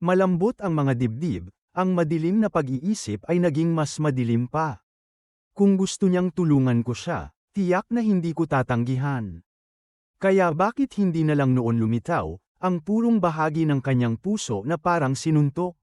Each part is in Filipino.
Malambot ang mga dibdib, ang madilim na pag-iisip ay naging mas madilim pa. Kung gusto niyang tulungan ko siya, tiyak na hindi ko tatanggihan. Kaya bakit hindi na lang noon lumitaw, ang purong bahagi ng kanyang puso na parang sinuntok?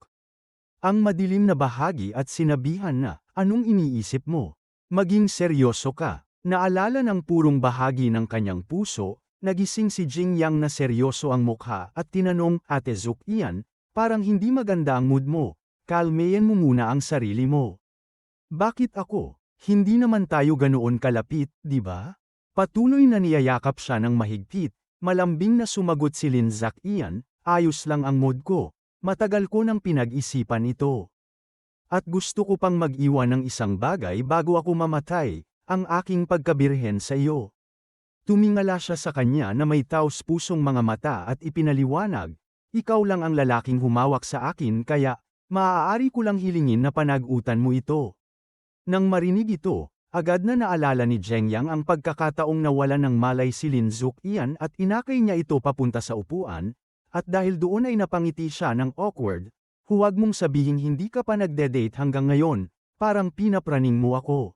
Ang madilim na bahagi at sinabihan na, anong iniisip mo? Maging seryoso ka. Naalala ng purong bahagi ng kanyang puso, nagising si Jing Yang na seryoso ang mukha at tinanong, Ate Zook Ian, parang hindi maganda ang mood mo, kalmeyan mo muna ang sarili mo. Bakit ako? Hindi naman tayo ganoon kalapit, di ba? Patuloy na niyayakap siya ng mahigpit, malambing na sumagot si Lin Zak Ian, ayos lang ang mood ko, matagal ko nang pinag-isipan ito. At gusto ko pang mag-iwan ng isang bagay bago ako mamatay, ang aking pagkabirhen sa iyo. Tumingala siya sa kanya na may taos pusong mga mata at ipinaliwanag, ikaw lang ang lalaking humawak sa akin kaya, maaari ko lang hilingin na panagutan mo ito. Nang marinig ito, agad na naalala ni Zheng Yang ang pagkakataong nawalan ng malay si Lin Zuk Ian at inakay niya ito papunta sa upuan, at dahil doon ay napangiti siya ng awkward, huwag mong sabihing hindi ka pa nagde-date hanggang ngayon, parang pinapraning mo ako.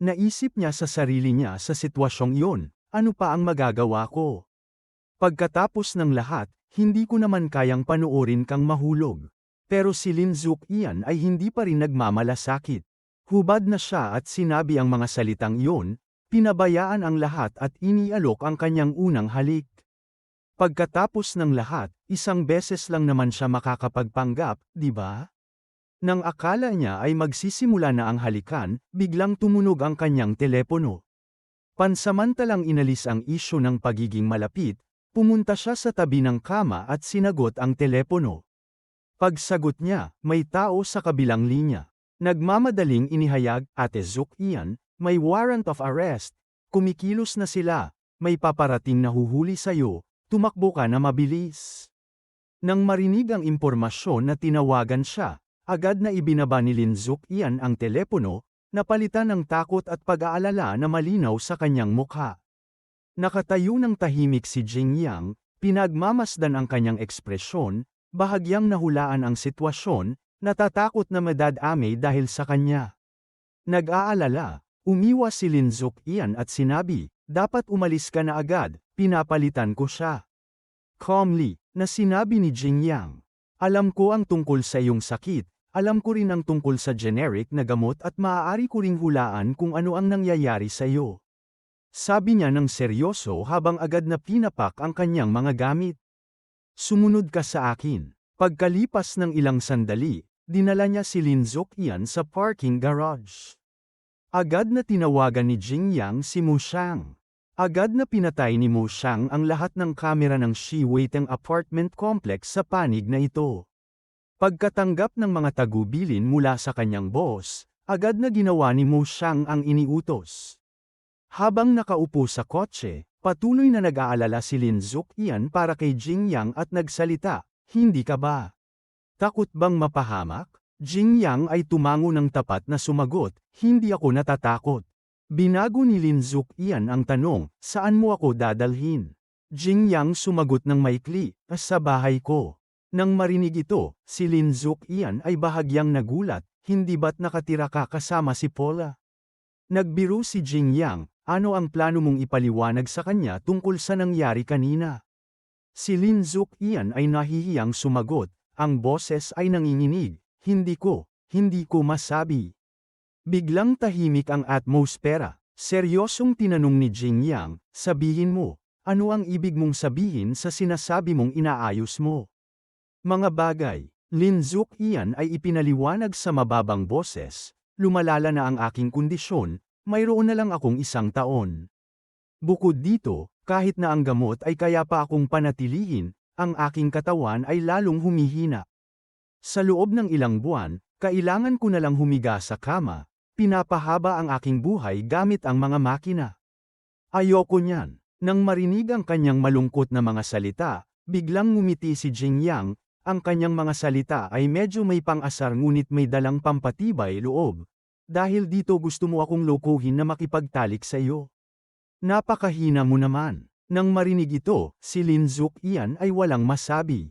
Naisip niya sa sarili niya sa sitwasyong iyon, ano pa ang magagawa ko? Pagkatapos ng lahat, hindi ko naman kayang panoorin kang mahulog. Pero si Lin Zuk Ian ay hindi pa rin nagmamalasakit. Hubad na siya at sinabi ang mga salitang iyon, pinabayaan ang lahat at inialok ang kanyang unang halik. Pagkatapos ng lahat, isang beses lang naman siya makakapagpanggap, di ba? Nang akala niya ay magsisimula na ang halikan, biglang tumunog ang kanyang telepono. Pansamantalang inalis ang isyu ng pagiging malapit, pumunta siya sa tabi ng kama at sinagot ang telepono. Pagsagot niya, may tao sa kabilang linya. Nagmamadaling inihayag, Ate Zook Ian, may warrant of arrest, kumikilos na sila, may paparating na huhuli sa'yo, tumakbo ka na mabilis. Nang marinig ang impormasyon na tinawagan siya, agad na ibinaba ni Lin Zook Ian ang telepono, napalitan ng takot at pag-aalala na malinaw sa kanyang mukha. Nakatayo ng tahimik si Jing Yang, pinagmamasdan ang kanyang ekspresyon, bahagyang nahulaan ang sitwasyon, natatakot na madadamay dahil sa kanya. Nag-aalala, umiwas si Lin Zuk Ian at sinabi, dapat umalis ka na agad, pinapalitan ko siya. Calmly, na sinabi ni Jing Yang, alam ko ang tungkol sa iyong sakit, alam ko rin ang tungkol sa generic na gamot at maaari ko ring hulaan kung ano ang nangyayari sa iyo. Sabi niya ng seryoso habang agad na pinapak ang kanyang mga gamit. Sumunod ka sa akin. Pagkalipas ng ilang sandali, dinala niya si Lin Zuk Ian sa parking garage. Agad na tinawagan ni Jing Yang si Mu Shang. Agad na pinatay ni Mu Shang ang lahat ng kamera ng Shi Weiteng apartment complex sa panig na ito. Pagkatanggap ng mga tagubilin mula sa kanyang boss, agad na ginawa ni Mu Shang ang iniutos. Habang nakaupo sa kotse, patuloy na nag-aalala si Lin Zuk Ian para kay Jing Yang at nagsalita, hindi ka ba? Takot bang mapahamak? Jing Yang ay tumango ng tapat na sumagot, hindi ako natatakot. Binago ni Lin Zuk Ian ang tanong, saan mo ako dadalhin? Jing Yang sumagot ng maikli, sa bahay ko. Nang marinig ito, si Lin Zuk Ian ay bahagyang nagulat, hindi ba't nakatira ka kasama si Paula? Nagbiro si Jing Yang, ano ang plano mong ipaliwanag sa kanya tungkol sa nangyari kanina? Si Lin Zuk Ian ay nahihiyang sumagot, ang boses ay nanginginig, hindi ko masabi. Biglang tahimik ang atmosfera, seryosong tinanong ni Jing Yang, sabihin mo, ano ang ibig mong sabihin sa sinasabi mong inaayos mo? Mga bagay, Lin Zuk Ian ay ipinaliwanag sa mababang boses, lumalala na ang aking kondisyon, mayroon na lang akong 1 taon. Bukod dito, kahit na ang gamot ay kaya pa akong panatilihin, ang aking katawan ay lalong humihina. Sa loob ng ilang buwan, kailangan ko na lang humiga sa kama, pinapahaba ang aking buhay gamit ang mga makina. Ayoko niyan. Nang marinig ang kanyang malungkot na mga salita, biglang ngumiti si Jing Yang, ang kanyang mga salita ay medyo may pang-asar ngunit may dalang pampatibay loob. Dahil dito gusto mo akong lokohin na makipagtalik sa iyo. Napakahina mo naman. Nang marinig ito, si Lin Zuk Ian ay walang masabi.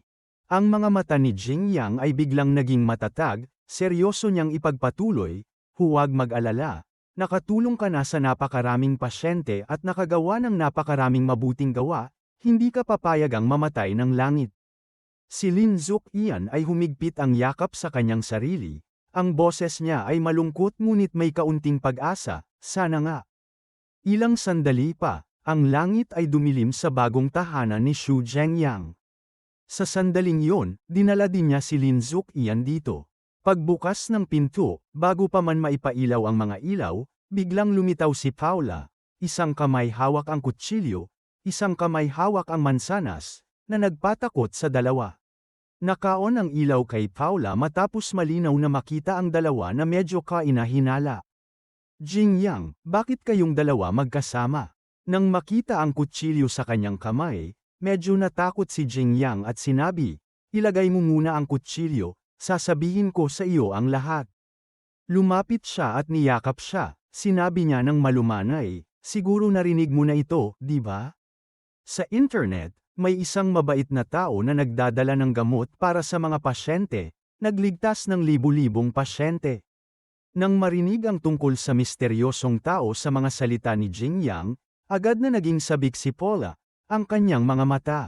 Ang mga mata ni Jingyang ay biglang naging matatag, seryoso niyang ipagpatuloy, huwag mag-alala. Nakatulong ka na sa napakaraming pasyente at nakagawa ng napakaraming mabuting gawa, hindi ka papayagang mamatay ng langit. Si Lin Zuqian ay humigpit ang yakap sa kanyang sarili. Ang boses niya ay malungkot ngunit may kaunting pag-asa, sana nga. Ilang sandali pa, ang langit ay dumilim sa bagong tahanan ni Xu Zhengyang. Sa sandaling yon, dinala din niya si Lin Zuqian dito. Pagbukas ng pinto, bago pa man maipailaw ang mga ilaw, biglang lumitaw si Paula, isang kamay hawak ang kutsilyo, isang kamay hawak ang mansanas, na nagpatakot sa dalawa. Nakaon ang ilaw kay Paula matapos malinaw na makita ang dalawa na medyo kainahinala. Jingyang, bakit kayong dalawa magkasama? Nang makita ang kutsilyo sa kanyang kamay, medyo natakot si Jingyang at sinabi, ilagay mo muna ang kutsilyo, sasabihin ko sa iyo ang lahat. Lumapit siya at niyakap siya, sinabi niya ng malumanay, siguro narinig mo na ito, di ba? Sa internet, may isang mabait na tao na nagdadala ng gamot para sa mga pasyente, nagligtas ng libu-libong pasyente. Nang marinig ang tungkol sa misteryosong tao sa mga salita ni Jingyang, agad na naging sabik si Paula, ang kanyang mga mata.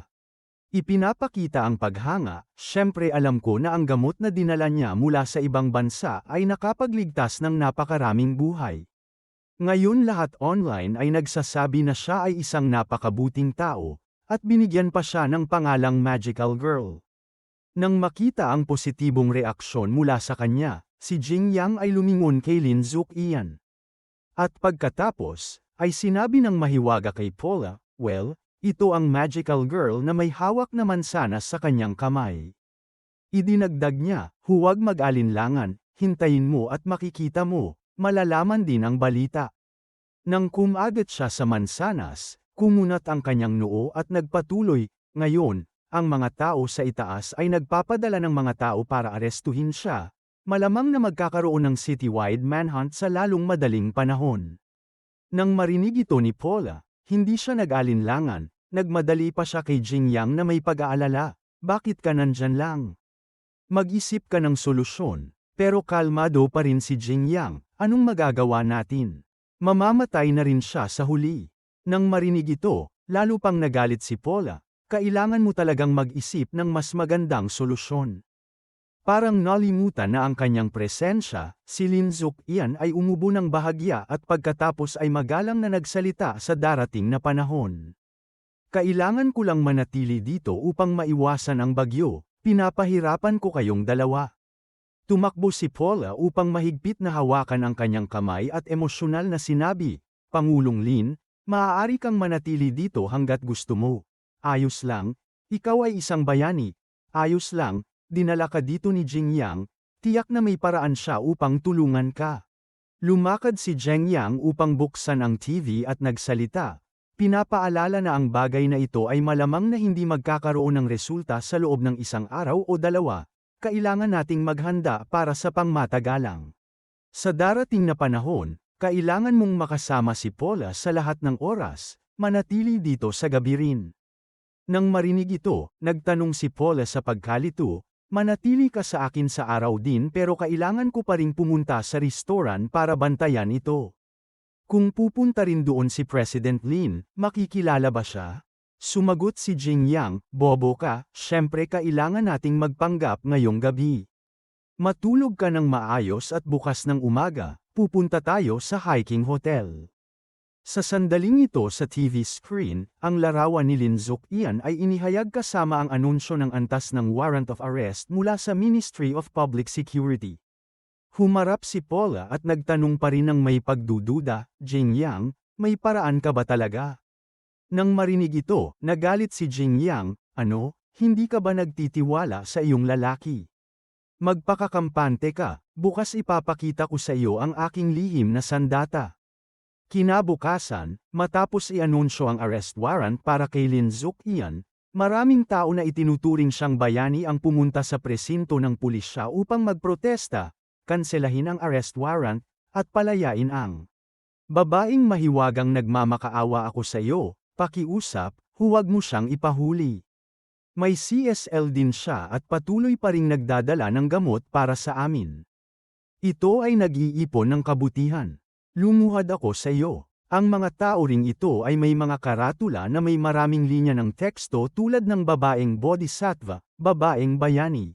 Ipinapakita ang paghanga, syempre alam ko na ang gamot na dinala niya mula sa ibang bansa ay nakapagligtas ng napakaraming buhay. Ngayon lahat online ay nagsasabi na siya ay isang napakabuting tao, at binigyan pa siya ng pangalang Magical Girl. Nang makita ang positibong reaksyon mula sa kanya, si Jingyang ay lumingon kay Lin Zuqian. At pagkatapos, ay sinabi ng mahiwaga kay Paula, well, ito ang Magical Girl na may hawak na mansanas sa kanyang kamay. Idinagdag niya, huwag mag-alinlangan, hintayin mo at makikita mo, malalaman din ang balita. Nang kumagat siya sa mansanas, kumunat ang kanyang noo at nagpatuloy, ngayon, ang mga tao sa itaas ay nagpapadala ng mga tao para arestuhin siya, malamang na magkakaroon ng citywide manhunt sa lalong madaling panahon. Nang marinig ito ni Paula, hindi siya nag-alinlangan, nagmadali pa siya kay Jingyang na may pag-aalala, bakit ka nandyan lang? Mag-isip ka ng solusyon, pero kalmado pa rin si Jingyang, anong magagawa natin? Mamamatay na rin siya sa huli. Nang marinig ito, lalo pang nagalit si Paula, kailangan mo talagang mag-isip ng mas magandang solusyon. Parang nalimutan na ang kanyang presensya, si Lin Zuqian ay umubo ng bahagya at pagkatapos ay magalang na nagsalita sa darating na panahon. Kailangan ko lang manatili dito upang maiwasan ang bagyo, pinapahirapan ko kayong dalawa. Tumakbo si Paula upang mahigpit na hawakan ang kanyang kamay at emosyonal na sinabi, Pangulong Lin, maaari kang manatili dito hanggat gusto mo. Ayos lang, ikaw ay isang bayani. Ayos lang, dinala ka dito ni Jingyang, tiyak na may paraan siya upang tulungan ka. Lumakad si Jingyang upang buksan ang TV at nagsalita. Pinapaalala na ang bagay na ito ay malamang na hindi magkakaroon ng resulta sa loob ng isang araw o dalawa, kailangan nating maghanda para sa pangmatagalang. Sa darating na panahon, kailangan mong makasama si Paula sa lahat ng oras, manatili dito sa gabi rin. Nang marinig ito, nagtanong si Paula sa pagkalito, manatili ka sa akin sa araw din pero kailangan ko pa ring pumunta sa restoran para bantayan ito. Kung pupunta rin doon si President Lin, makikilala ba siya? Sumagot si Jingyang, bobo ka, syempre kailangan nating magpanggap ngayong gabi. Matulog ka ng maayos at bukas ng umaga, pupunta tayo sa hiking hotel. Sa sandaling ito sa TV screen, ang larawan ni Lin Zuqian ay inihayag kasama ang anunsyo ng antas ng warrant of arrest mula sa Ministry of Public Security. Humarap si Paula at nagtanong pa rin ng may pagdududa, Jingyang, may paraan ka ba talaga? Nang marinig ito, nagalit si Jingyang, ano, hindi ka ba nagtitiwala sa iyong lalaki? Magpakakampante ka, bukas ipapakita ko sa iyo ang aking lihim na sandata. Kinabukasan, matapos i-anunsyo ang arrest warrant para kay Lin Zuqian, maraming tao na itinuturing siyang bayani ang pumunta sa presinto ng pulisya upang magprotesta, kanselahin ang arrest warrant, at palayain ang babaeng mahiwagang nagmamakaawa ako sa iyo, pakiusap, huwag mo siyang ipahuli. May CSL din siya at patuloy pa ring nagdadala ng gamot para sa amin. Ito ay nag-iipon ng kabutihan. Lumuhad ako sa iyo. Ang mga tao ring ito ay may mga karatula na may maraming linya ng teksto tulad ng babaeng bodhisattva, babaeng bayani.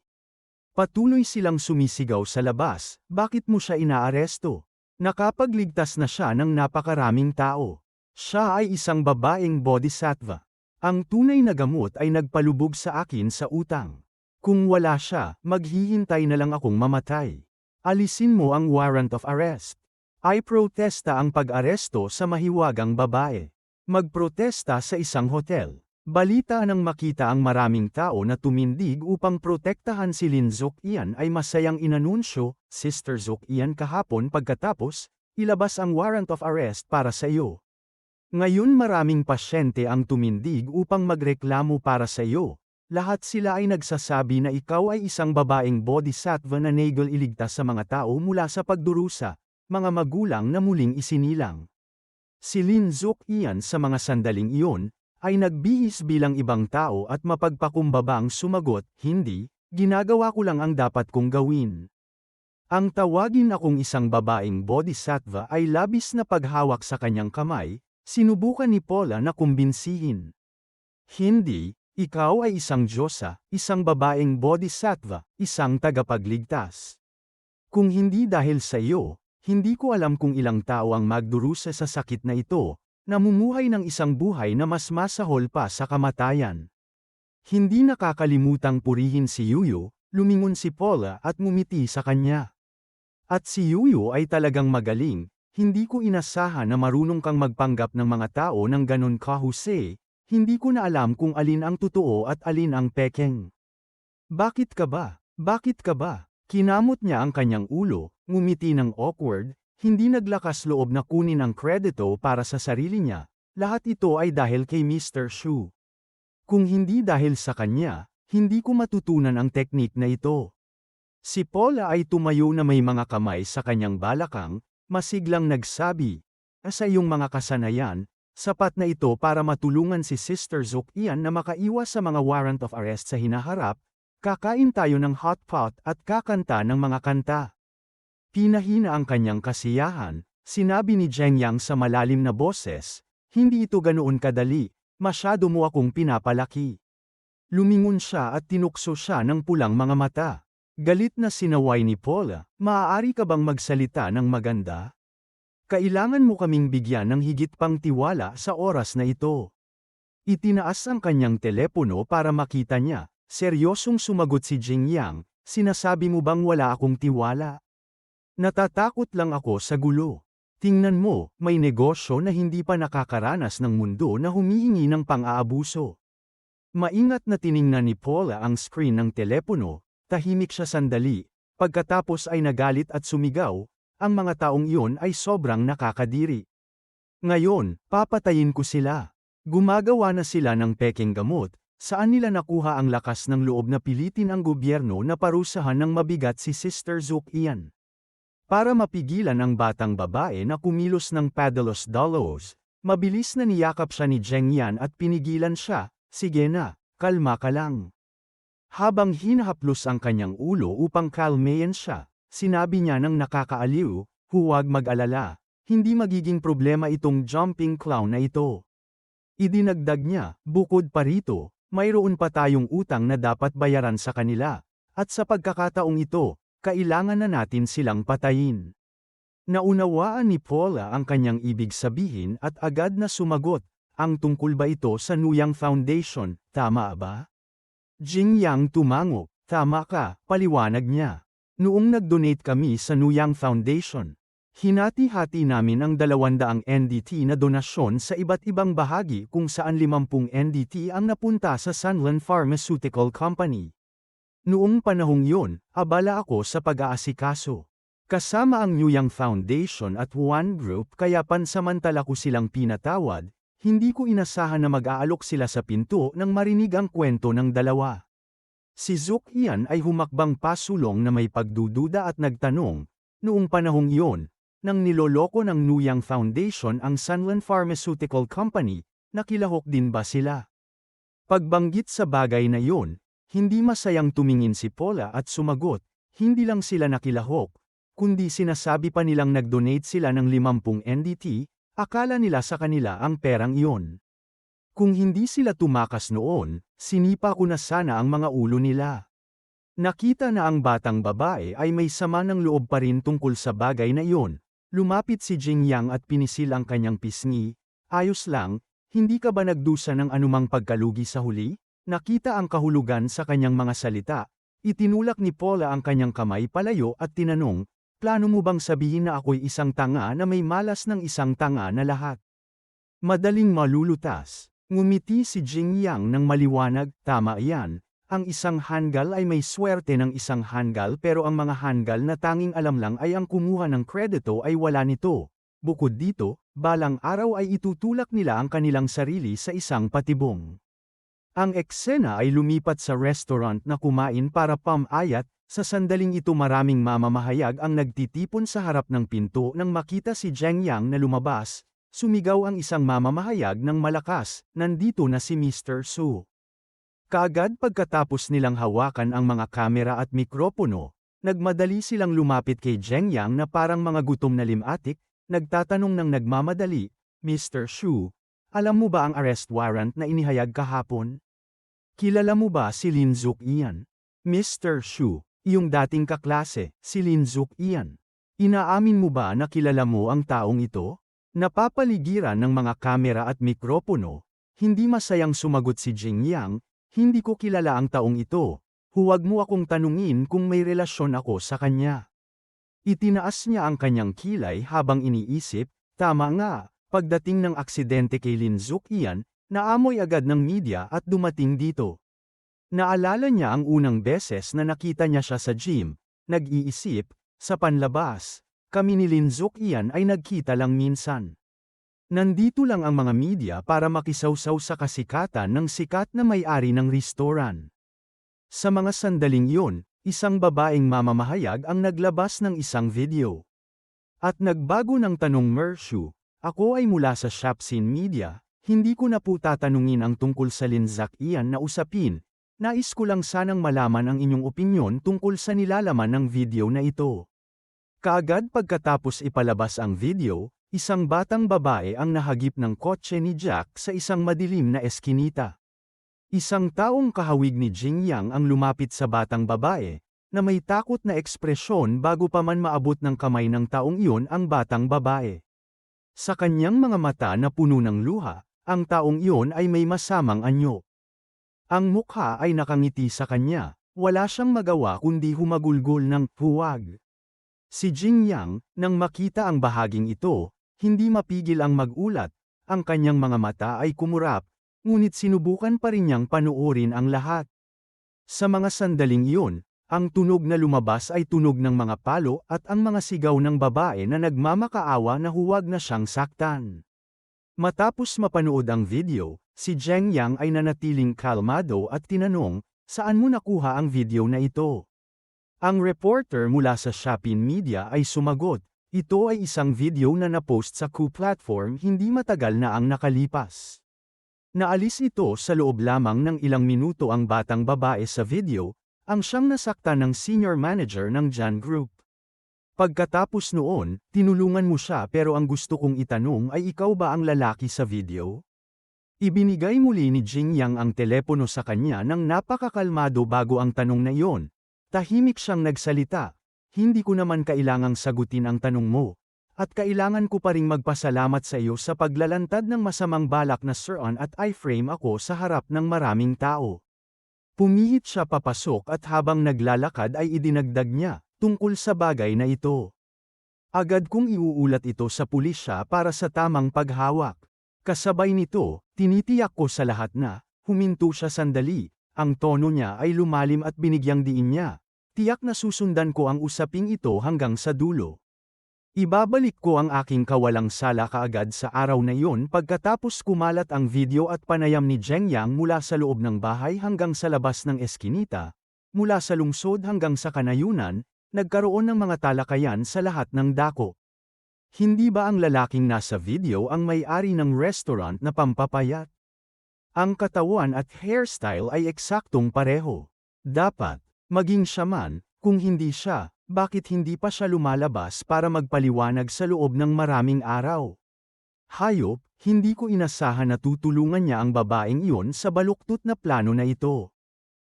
Patuloy silang sumisigaw sa labas, bakit mo siya inaaresto? Nakapagligtas na siya ng napakaraming tao. Siya ay isang babaeng bodhisattva. Ang tunay na gamot ay nagpalubog sa akin sa utang. Kung wala siya, maghihintay na lang akong mamatay. Alisin mo ang warrant of arrest. Ay protesta ang pag-aresto sa mahiwagang babae. Magprotesta sa isang hotel. Balita nang makita ang maraming tao na tumindig upang protektahan si Lin Zokian ay masayang inanunsyo, Sister Zokian kahapon pagkatapos, ilabas ang warrant of arrest para sa iyo. Ngayon maraming pasyente ang tumindig upang magreklamo para sa iyo. Lahat sila ay nagsasabi na ikaw ay isang babaeng bodhisattva na nagel iligtas sa mga tao mula sa pagdurusa, mga magulang na muling isinilang. Si Lin Zokian sa mga sandaling iyon, ay nagbihis bilang ibang tao at mapagpakumbabang sumagot, hindi, ginagawa ko lang ang dapat kong gawin. Ang tawagin akong isang babaeng bodhisattva ay labis na paghawak sa kanyang kamay, sinubukan ni Paula na kumbinsihin. Hindi, ikaw ay isang diyosa, isang babaeng bodhisattva, isang tagapagligtas. Kung hindi dahil sa iyo, hindi ko alam kung ilang tao ang magdurusa sa sakit na ito, namumuhay ng isang buhay na mas masahol pa sa kamatayan. Hindi nakakalimutang purihin si Yuyo, lumingon si Paula at ngumiti sa kanya. At si Yuyo ay talagang magaling, hindi ko inasahan na marunong kang magpanggap ng mga tao ng ganon kahusay, hindi ko na alam kung alin ang totoo at alin ang pekeng. Bakit ka ba? Bakit ka ba? Kinamot niya ang kanyang ulo, ngumiti ng awkward, hindi naglakas loob na kunin ang kredito para sa sarili niya, lahat ito ay dahil kay Mr. Shu. Kung hindi dahil sa kanya, hindi ko matutunan ang teknik na ito. Si Paula ay tumayo na may mga kamay sa kanyang balakang, masiglang nagsabi, sa iyong mga kasanayan, sapat na ito para matulungan si Sister Zokian na makaiwas sa mga warrant of arrest sa hinaharap, kakain tayo ng hot pot at kakanta ng mga kanta. Pinahina ang kanyang kasiyahan, sinabi ni Zheng Yang sa malalim na boses, hindi ito ganoon kadali, masyado mo akong pinapalaki. Lumingon siya at tinukso siya ng pulang mga mata. Galit na sinaway ni Paula, maaari ka bang magsalita ng maganda? Kailangan mo kaming bigyan ng higit pang tiwala sa oras na ito. Itinaas ang kanyang telepono para makita niya, seryosong sumagot si Zheng Yang, sinasabi mo bang wala akong tiwala? Natatakot lang ako sa gulo. Tingnan mo, may negosyo na hindi pa nakakaranas ng mundo na humihingi ng pang-aabuso. Maingat na tiningnan ni Paula ang screen ng telepono, tahimik siya sandali, pagkatapos ay nagalit at sumigaw, ang mga taong iyon ay sobrang nakakadiri. Ngayon, papatayin ko sila. Gumagawa na sila ng pekeng gamot, saan nila nakuha ang lakas ng loob na pilitin ang gobyerno na parusahan ng mabigat si Sister Zokian. Para mapigilan ang batang babae na kumilos ng padalos-dalos, mabilis na niyakap siya ni Zheng Yan at pinigilan siya, sige na, kalma ka lang. Habang hinahaplos ang kanyang ulo upang kalmayan siya, sinabi niya ng nakakaaliw, huwag mag-alala, hindi magiging problema itong jumping clown na ito. Idinagdag niya, bukod pa rito, mayroon pa tayong utang na dapat bayaran sa kanila, at sa pagkakataong ito, kailangan na natin silang patayin. Naunawaan ni Paula ang kanyang ibig sabihin at agad na sumagot, ang tungkol ba ito sa Nuyang Foundation, tama ba? Jing Yang tumango, tama ka, paliwanag niya. Noong nag-donate kami sa Nuyang Foundation, hinati-hati namin ang 200 NDT na donasyon sa iba't ibang bahagi kung saan 50 NDT ang napunta sa Sunland Pharmaceutical Company. Noong panahong yun, abala ako sa pag-aasikaso. Kasama ang Nuyang Foundation at One Group kaya pansamantala ko silang pinatawad, hindi ko inasahan na mag-aalok sila sa pinto nang marinig ang kwento ng dalawa. Si Zokian ay humakbang pasulong na may pagdududa at nagtanong, noong panahong iyon, nang niloloko ng Nuyang Foundation ang Sunland Pharmaceutical Company, nakilahok din ba sila? Pagbanggit sa bagay na iyon, hindi masayang tumingin si Paula at sumagot, hindi lang sila nakilahok, kundi sinasabi pa nilang nag-donate sila ng 50 NDT, akala nila sa kanila ang perang iyon. Kung hindi sila tumakas noon, sinipa ko na sana ang mga ulo nila. Nakita na ang batang babae ay may sama ng loob pa rin tungkol sa bagay na iyon. Lumapit si Jingyang at pinisil ang kanyang pisngi. Ayos lang, hindi ka ba nagdusa ng anumang pagkalugi sa huli? Nakita ang kahulugan sa kanyang mga salita. Itinulak ni Paula ang kanyang kamay palayo at tinanong, plano mo bang sabihin na ako'y isang tanga na may malas ng isang tanga na lahat? Madaling malulutas. Ngumiti si Jingyang ng maliwanag, tama iyan. Ang isang Hangul ay may swerte ng isang Hangul pero ang mga Hangul na tanging alam lang ay ang kumuha ng kredito ay wala nito. Bukod dito, balang araw ay itutulak nila ang kanilang sarili sa isang patibong. Ang eksena ay lumipat sa restaurant na kumain para pamayat, sa sandaling ito maraming mamamahayag ang nagtitipon sa harap ng pinto nang makita si Jingyang na lumabas. Sumigaw ang isang mamamahayag ng malakas, nandito na si Mr. Su. Kaagad pagkatapos nilang hawakan ang mga kamera at mikropono, nagmadali silang lumapit kay Jingyang na parang mga gutom na limatik, nagtatanong ng nagmamadali, Mr. Su, alam mo ba ang arrest warrant na inihayag kahapon? Kilala mo ba si Lin Zuk Ian? Mr. Su, iyong dating kaklase, si Lin Zuk Ian. Inaamin mo ba na kilala mo ang taong ito? Napapaligiran ng mga kamera at mikropono, hindi masayang sumagot si Jingyang, hindi ko kilala ang taong ito, huwag mo akong tanungin kung may relasyon ako sa kanya. Itinaas niya ang kanyang kilay habang iniisip, tama nga, pagdating ng aksidente kay Lin Zuk Ian, naamoy agad ng media at dumating dito. Naalala niya ang unang beses na nakita niya siya sa gym, nag-iisip, sa panlabas. Kami ni Lin Zuk Ian ay nagkita lang minsan. Nandito lang ang mga media para makisawsaw sa kasikatan ng sikat na may-ari ng restoran. Sa mga sandaling iyon, isang babaeng mamamahayag ang naglabas ng isang video. At nagbago ng tanong Mershu, ako ay mula sa Shapsin Media, hindi ko na po tatanungin ang tungkol sa Lin Zuk Ian na usapin, nais ko lang sanang malaman ang inyong opinyon tungkol sa nilalaman ng video na ito. Kaagad pagkatapos ipalabas ang video, isang batang babae ang nahagip ng kotse ni Jack sa isang madilim na eskinita. Isang taong kahawig ni Jingyang ang lumapit sa batang babae, na may takot na ekspresyon bago pa man maabot ng kamay ng taong iyon ang batang babae. Sa kanyang mga mata na puno ng luha, ang taong iyon ay may masamang anyo. Ang mukha ay nakangiti sa kanya, wala siyang magawa kundi humagulgol ng huwag. Si Jingyang, nang makita ang bahaging ito, hindi mapigil ang magulat, ang kanyang mga mata ay kumurap, ngunit sinubukan pa rin niyang panuorin ang lahat. Sa mga sandaling iyon, ang tunog na lumabas ay tunog ng mga palo at ang mga sigaw ng babae na nagmamakaawa na huwag na siyang saktan. Matapos mapanood ang video, si Jingyang ay nanatiling kalmado at tinanong, saan mo nakuha ang video na ito? Ang reporter mula sa Shapin Media ay sumagot, ito ay isang video na napost sa Ku platform hindi matagal na ang nakalipas. Naalis ito sa loob lamang ng ilang minuto ang batang babae sa video, ang siyang nasaktan ng senior manager ng Jan Group. Pagkatapos noon, tinulungan mo siya pero ang gusto kong itanong ay ikaw ba ang lalaki sa video? Ibinigay muli ni Jingyang ang telepono sa kanya nang napakakalmado bago ang tanong na iyon. Tahimik siyang nagsalita, hindi ko naman kailangang sagutin ang tanong mo, at kailangan ko pa ring magpasalamat sa iyo sa paglalantad ng masamang balak na Sir-on at I-frame ako sa harap ng maraming tao. Pumihit siya papasok at habang naglalakad ay idinagdag niya, tungkol sa bagay na ito. Agad kong iuulat ito sa pulisya para sa tamang paghawak. Kasabay nito, tinitiyak ko sa lahat na, huminto siya sandali. Ang tono niya ay lumalim at binigyang diin niya. Tiyak na susundan ko ang usaping ito hanggang sa dulo. Ibabalik ko ang aking kawalang sala kaagad sa araw na iyon pagkatapos kumalat ang video at panayam ni Jingyang mula sa loob ng bahay hanggang sa labas ng eskinita. Mula sa lungsod hanggang sa kanayunan, nagkaroon ng mga talakayan sa lahat ng dako. Hindi ba ang lalaking nasa video ang may-ari ng restaurant na pampapayat? Ang katawan at hairstyle ay eksaktong pareho. Dapat, maging siya man, kung hindi siya, bakit hindi pa siya lumalabas para magpaliwanag sa loob ng maraming araw? Hayop, hindi ko inasahan na tutulungan niya ang babaeng iyon sa baluktot na plano na ito.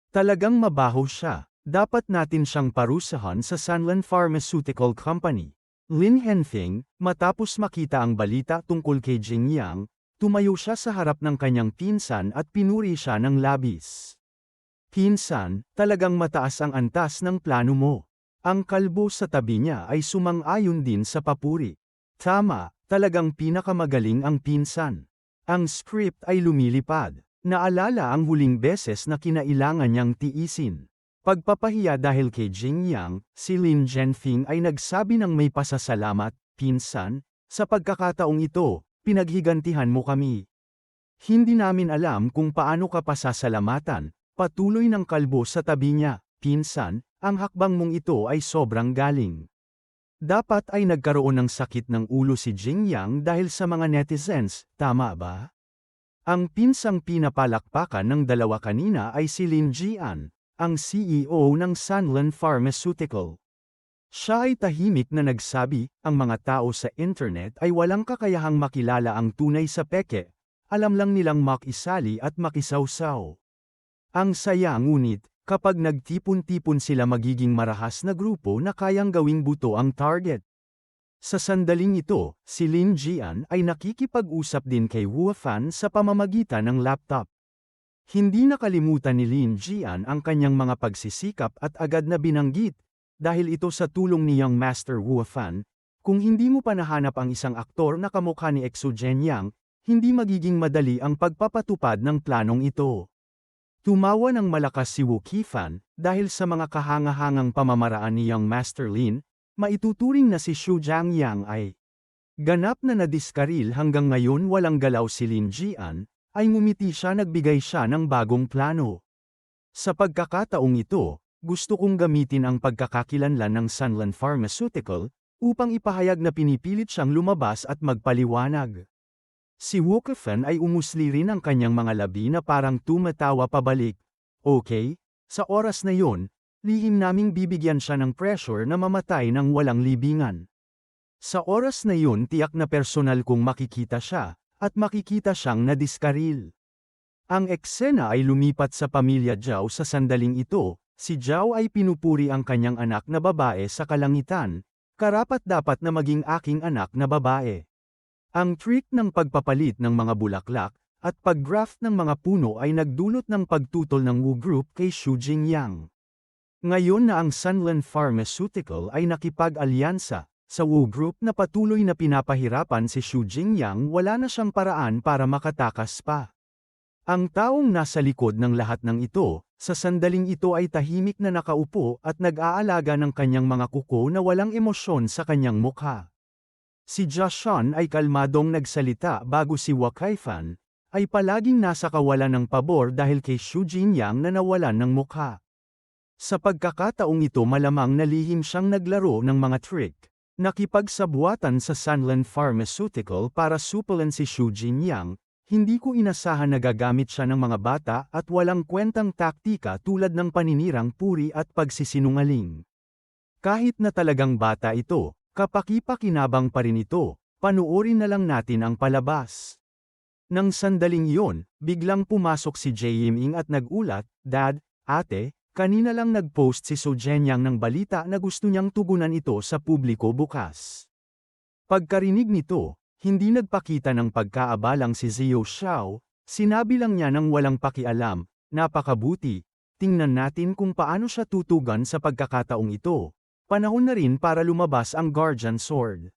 Talagang mabaho siya. Dapat natin siyang parusahan sa Sunland Pharmaceutical Company. Lin Henfing, matapos makita ang balita tungkol kay Jing Yang, tumayo siya sa harap ng kanyang pinsan at pinuri siya ng labis. Pinsan, talagang mataas ang antas ng plano mo. Ang kalbo sa tabi niya ay sumang-ayon din sa papuri. Tama, talagang pinakamagaling ang pinsan. Ang script ay lumilipad. Naalala ang huling beses na kinailangan niyang tiisin. Pagpapahiya dahil kay Jing Yang, si Lin Zhenfeng ay nagsabi ng may pasasalamat, pinsan, sa pagkakataong ito, pinaghigantihan mo kami. Hindi namin alam kung paano ka pasasalamatan, patuloy ng kalbo sa tabi niya, pinsan, ang hakbang mong ito ay sobrang galing. Dapat ay nagkaroon ng sakit ng ulo si Jing Yang dahil sa mga netizens, tama ba? Ang pinsang pinapalakpakan ng dalawa kanina ay si Lin Jian, ang CEO ng Sunland Pharmaceutical. Siya ay tahimik na nagsabi, ang mga tao sa internet ay walang kakayahang makilala ang tunay sa peke, alam lang nilang makisali at makisawsaw. Ang saya ngunit, kapag nagtipon-tipon sila magiging marahas na grupo na kayang gawing buto ang target. Sa sandaling ito, si Lin Jian ay nakikipag-usap din kay Wu Fan sa pamamagitan ng laptop. Hindi nakalimutan ni Lin Jian ang kanyang mga pagsisikap at agad na binanggit, dahil ito sa tulong ni Young Master Wu Fan, kung hindi mo pa nahanap ang isang aktor na kamukha ni Exo Zhen Yang, hindi magiging madali ang pagpapatupad ng planong ito. Tumawa ng malakas si Wu Qifan, dahil sa mga kahangahangang pamamaraan ni Young Master Lin, maituturing na si Xu Jiangyang ay ganap na nadiskaril hanggang ngayon walang galaw si Lin Jian, ay ngumiti siya nagbigay siya ng bagong plano. Sa pagkakataong ito, gusto kong gamitin ang pagkakakilanlan ng Sunland Pharmaceutical, upang ipahayag na pinipilit siyang lumabas at magpaliwanag. Si Wu Qifan ay umusli rin ang kanyang mga labi na parang tumatawa pabalik. Okay, sa oras na yon, lihim naming bibigyan siya ng pressure na mamatay ng walang libingan. Sa oras na yon tiyak na personal kong makikita siya, at makikita siyang nadiskaril. Ang eksena ay lumipat sa pamilya Zhao sa sandaling ito, si Zhao ay pinupuri ang kanyang anak na babae sa kalangitan, karapat-dapat na maging aking anak na babae. Ang trick ng pagpapalit ng mga bulaklak, at paggraft ng mga puno ay nagdulot ng pagtutol ng Wu Group kay Xu Jingyang. Ngayon na ang Sunland Pharmaceutical ay nakipag-alyansa sa Wu Group na patuloy na pinapahirapan si Xu Jingyang, wala na siyang paraan para makatakas pa. Ang taong nasa likod ng lahat ng ito, sa sandaling ito ay tahimik na nakaupo at nag-aalaga ng kanyang mga kuko na walang emosyon sa kanyang mukha. Si Jia Shan ay kalmadong nagsalita bago si Wu Qifan ay palaging nasa kawalan ng pabor dahil kay Xu Jingyang na nawalan ng mukha. Sa pagkakataong ito malamang nalihim siyang naglaro ng mga trick. Nakipagsabuatan sa Sunland Pharmaceutical para supulan si Xu Jingyang, hindi ko inasahan na gagamit siya ng mga bata at walang kwentang taktika tulad ng paninirang puri at pagsisinungaling. Kahit na talagang bata ito, kapaki-pakinabang pa rin ito, panuorin na lang natin ang palabas. Nang sandaling iyon, biglang pumasok si Jie Yiming at nagulat, Dad, Ate, kanina lang nag-post si Su Zhenyang ng balita na gusto niyang tugunan ito sa publiko bukas. Pagkarinig nito, hindi nagpakita ng pagkaabalang si Zhou Xiao, sinabi lang niya ng walang pakialam, napakabuti, tingnan natin kung paano siya tutugan sa pagkakataong ito. Panahon na rin para lumabas ang Guardian Sword.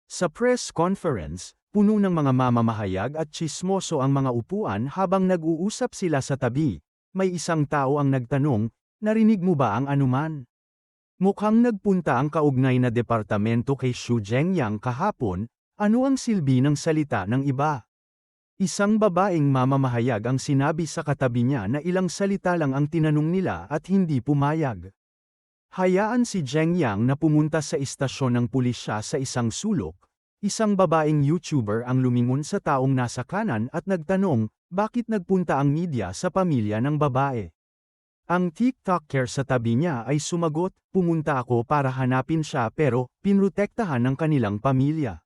Sa press conference, puno ng mga mamamahayag at tsismoso ang mga upuan habang nag-uusap sila sa tabi. May isang tao ang nagtanong, narinig mo ba ang anuman? Mukhang nagpunta ang kaugnay na departamento kay Xu Jingyang kahapon, ano ang silbi ng salita ng iba? Isang babaeng mamamahayag ang sinabi sa katabi niya na ilang salita lang ang tinanong nila at hindi pumayag. Hayaan si Jingyang na pumunta sa istasyon ng pulisya sa isang sulok. Isang babaeng YouTuber ang lumingon sa taong nasa kanan at nagtanong, Bakit nagpunta ang media sa pamilya ng babae? Ang TikToker sa tabi niya ay sumagot, pumunta ako para hanapin siya pero pinrotektahan ng kanilang pamilya.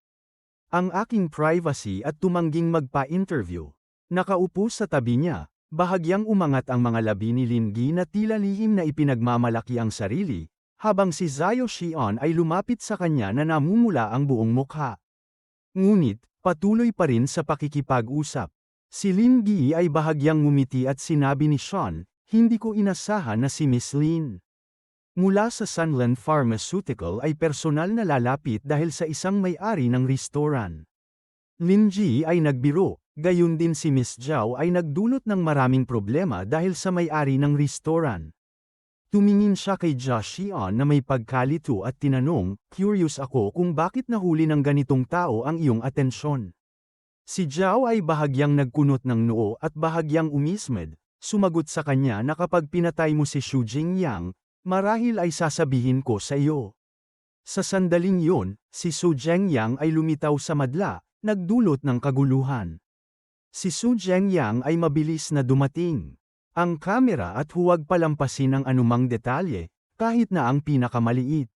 Ang aking privacy at tumangging magpa-interview. Nakaupo sa tabi niya, bahagyang umangat ang mga labi ni Lingi na tila lihim na ipinagmamalaki ang sarili, habang si Zayo Shion ay lumapit sa kanya na namumula ang buong mukha. Ngunit, patuloy pa rin sa pakikipag-usap. Si Lingi ay bahagyang ngumiti at sinabi ni Sean, hindi ko inasahan na si Miss Lin. Mula sa Sunland Pharmaceutical ay personal na lalapit dahil sa isang may-ari ng restoran. Linji ay nagbiro, gayon din si Miss Zhao ay nagdulot ng maraming problema dahil sa may-ari ng restoran. Tumingin siya kay Josh Xian na may pagkalito at tinanong, curious ako kung bakit nahuli ng ganitong tao ang iyong atensyon. Si Zhao ay bahagyang nagkunot ng noo at bahagyang umismed, sumagot sa kanya na kapag pinatay mo si Xu Jingyang, marahil ay sasabihin ko sa iyo. Sa sandaling yun, si Xu Jingyang ay lumitaw sa madla, nagdulot ng kaguluhan. Si Xu Jingyang ay mabilis na dumating. Ang kamera at huwag palampasin ang anumang detalye, kahit na ang pinakamaliit.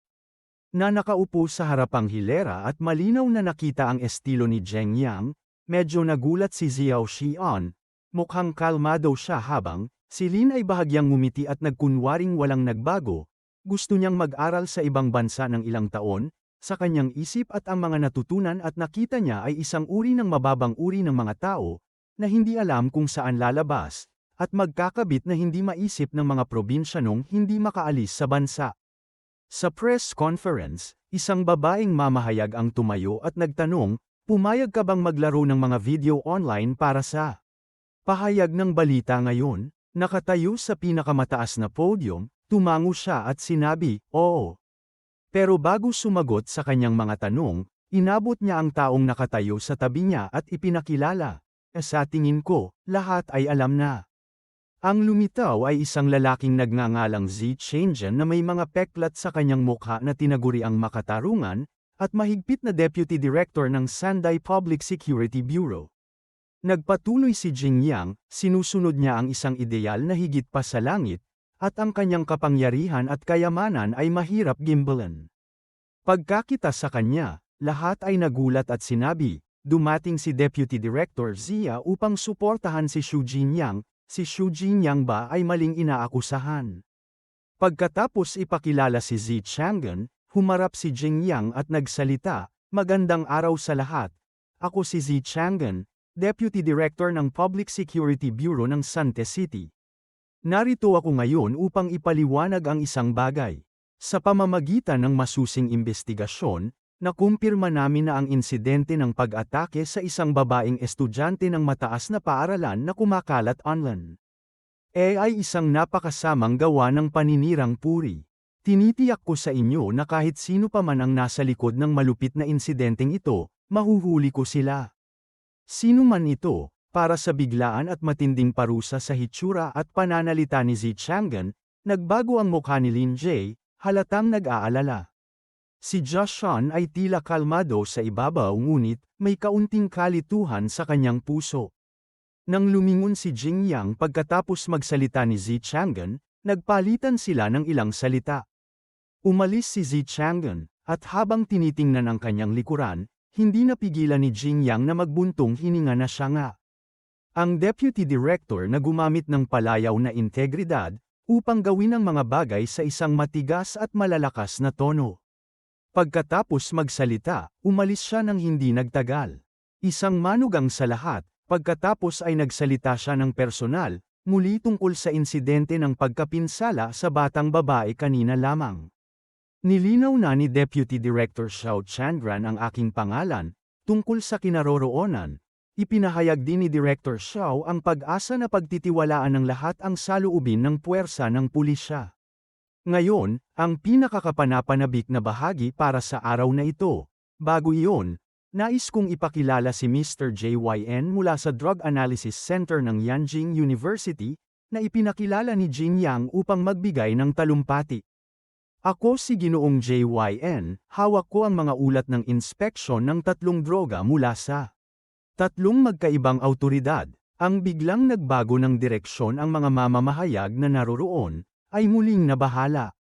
Na nakaupo sa harapang hilera at malinaw na nakita ang estilo ni Jingyang, medyo nagulat si Xiao Xian, mukhang kalmado siya habang, si Lin ay bahagyang ngumiti at nagkunwaring walang nagbago, gusto niyang mag-aral sa ibang bansa ng ilang taon, sa kanyang isip at ang mga natutunan at nakita niya ay isang uri ng mababang uri ng mga tao, na hindi alam kung saan lalabas, at magkakabit na hindi maisip ng mga probinsyanong hindi makaalis sa bansa. Sa press conference, isang babaeng mamahayag ang tumayo at nagtanong, pumayag ka bang maglaro ng mga video online para sa pahayag ng balita ngayon? Nakatayo sa pinakamataas na podium, tumango siya at sinabi, oo. Pero bago sumagot sa kanyang mga tanong, inabot niya ang taong nakatayo sa tabi niya at ipinakilala. Sa tingin ko, lahat ay alam na. Ang lumitaw ay isang lalaking nagngangalang Zi Changjian na may mga peklat sa kanyang mukha na tinaguri ang makatarungan, at mahigpit na Deputy Director ng Shandai Public Security Bureau. Nagpatuloy si Jingyang, sinusunod niya ang isang ideal na higit pa sa langit, at ang kanyang kapangyarihan at kayamanan ay mahirap gimbalan. Pagkakita sa kanya, lahat ay nagulat at sinabi, dumating si Deputy Director Zia upang suportahan si Xu Jinyang, si Xu Jinyang ba ay maling inaakusahan. Pagkatapos ipakilala si Zi Chang'an, humarap si Jingyang at nagsalita, magandang araw sa lahat. Ako si Zi Chang'an, Deputy Director ng Public Security Bureau ng Sante City. Narito ako ngayon upang ipaliwanag ang isang bagay. Sa pamamagitan ng masusing investigasyon, nakumpirma namin na ang insidente ng pag-atake sa isang babaeng estudyante ng mataas na paaralan na kumakalat online. Ay isang napakasamang gawa ng paninirang puri. Tinitiyak ko sa inyo na kahit sino pa man ang nasa likod ng malupit na insidenteng ito, mahuhuli ko sila. Sino man ito, para sa biglaan at matinding parusa sa hitsura at pananalita ni Zi Chang'an, nagbago ang mukha ni Lin Jie, halatang nag-aalala. Si Joshon ay tila kalmado sa ibabaw ngunit may kaunting kalituhan sa kanyang puso. Nang lumingon si Jingyang pagkatapos magsalita ni Zi Chang'an, nagpalitan sila ng ilang salita. Umalis si Zi Chang'an, at habang tinitingnan ang kanyang likuran, hindi napigilan ni Jingyang na magbuntong hininga na siya nga. Ang Deputy Director na gumamit ng palayaw na integridad, upang gawin ang mga bagay sa isang matigas at malalakas na tono. Pagkatapos magsalita, umalis siya ng hindi nagtagal. Isang manugang sa lahat, pagkatapos ay nagsalita siya ng personal, muli tungkol sa insidente ng pagkapinsala sa batang babae kanina lamang. Nilinaw na ni Deputy Director Xiao Chandran ang aking pangalan, tungkol sa kinaroroonan. Ipinahayag din ni Director Xiao ang pag-asa na pagtitiwalaan ng lahat ang saloobin ng puwersa ng pulisya. Ngayon, ang pinakakapanapanabik na bahagi para sa araw na ito. Bago iyon, nais kong ipakilala si Mr. JYN mula sa Drug Analysis Center ng Yanjing University, na ipinakilala ni Jingyang upang magbigay ng talumpati. Ako si Ginoong JYN, hawak ko ang mga ulat ng inspeksyon ng 3 droga mula sa 3 magkaibang awtoridad, Ang biglang nagbago ng direksyon ang mga mamamahayag na naroroon, ay muling nabahala.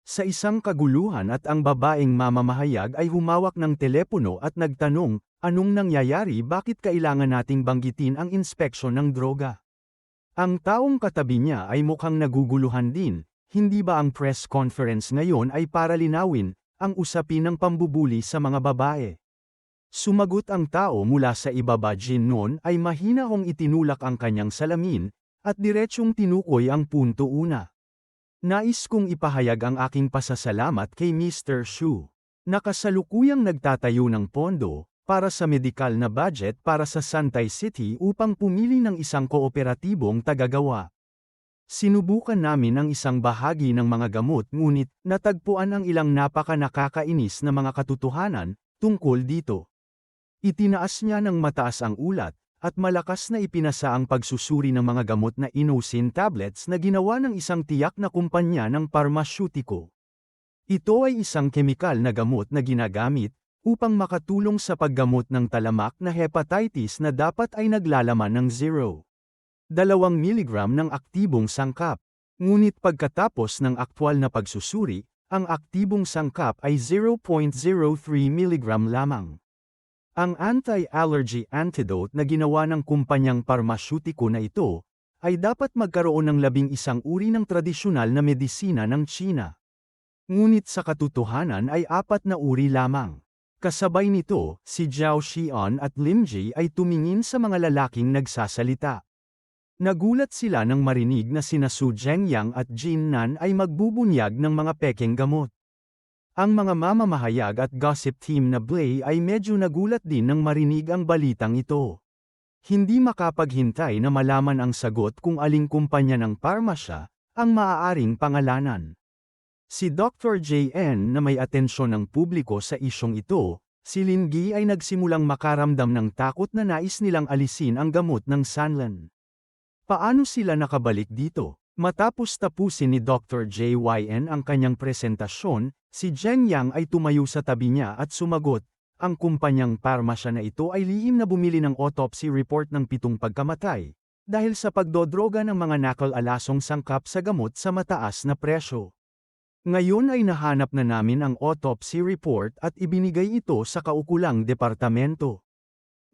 Sa isang kaguluhan at ang babaeng mamamahayag ay humawak ng telepono at nagtanong, anong nangyayari, bakit kailangan nating banggitin ang inspeksyon ng droga? Ang taong katabi niya ay mukhang naguguluhan din, hindi ba ang press conference ngayon ay para linawin ang usapin ng pambubuli sa mga babae? Sumagot ang tao mula sa ibaba. Jin noon ay mahina kong itinulak ang kanyang salamin, at diretsyong tinukoy ang punto una. Nais kong ipahayag ang aking pasasalamat kay Mr. Shu. Nakasalukuyang nagtatayo ng pondo, para sa medikal na budget para sa Santay City upang pumili ng isang kooperatibong tagagawa. Sinubukan namin ang isang bahagi ng mga gamot ngunit natagpuan ang ilang napaka-nakakainis na mga katotohanan tungkol dito. Itinaas niya ng mataas ang ulat, at malakas na ipinasa ang pagsusuri ng mga gamot na inosine tablets na ginawa ng isang tiyak na kumpanya ng parmasyutiko. Ito ay isang kemikal na gamot na ginagamit upang makatulong sa paggamot ng talamak na hepatitis na dapat ay naglalaman ng 0.2 mg ng aktibong sangkap. Ngunit pagkatapos ng aktwal na pagsusuri, ang aktibong sangkap ay 0.03 mg lamang. Ang anti-allergy antidote na ginawa ng kumpanyang parmasyutiko na ito, ay dapat magkaroon ng 11 uri ng tradisyonal na medisina ng China. Ngunit sa katotohanan ay 4 na uri lamang. Kasabay nito, si Zhao Xian at Lim Ji ay tumingin sa mga lalaking nagsasalita. Nagulat sila nang marinig na sina Su Zhengyang at Jin Nan ay magbubunyag ng mga pekeng gamot. Ang mga mamamahayag at gossip team na Blay ay medyo nagulat din nang marinig ang balitang ito. Hindi makapaghintay na malaman ang sagot kung aling kumpanya ng parmasya ang maaaring pangalanan. Si Dr. J.N. na may atensyon ng publiko sa isyong ito, si Lin Gi ay nagsimulang makaramdam ng takot na nais nilang alisin ang gamot ng Sanlan. Paano sila nakabalik dito? Matapos tapusin ni Dr. J.Y.N. ang kanyang presentasyon, si Zheng Yang ay tumayo sa tabi niya at sumagot, ang kumpanyang parmasya na ito ay lihim na bumili ng autopsy report ng 7 pagkamatay, dahil sa pagdodroga ng mga nakal-alasong sangkap sa gamot sa mataas na presyo. Ngayon ay nahanap na namin ang autopsy report at ibinigay ito sa kaukulang departamento.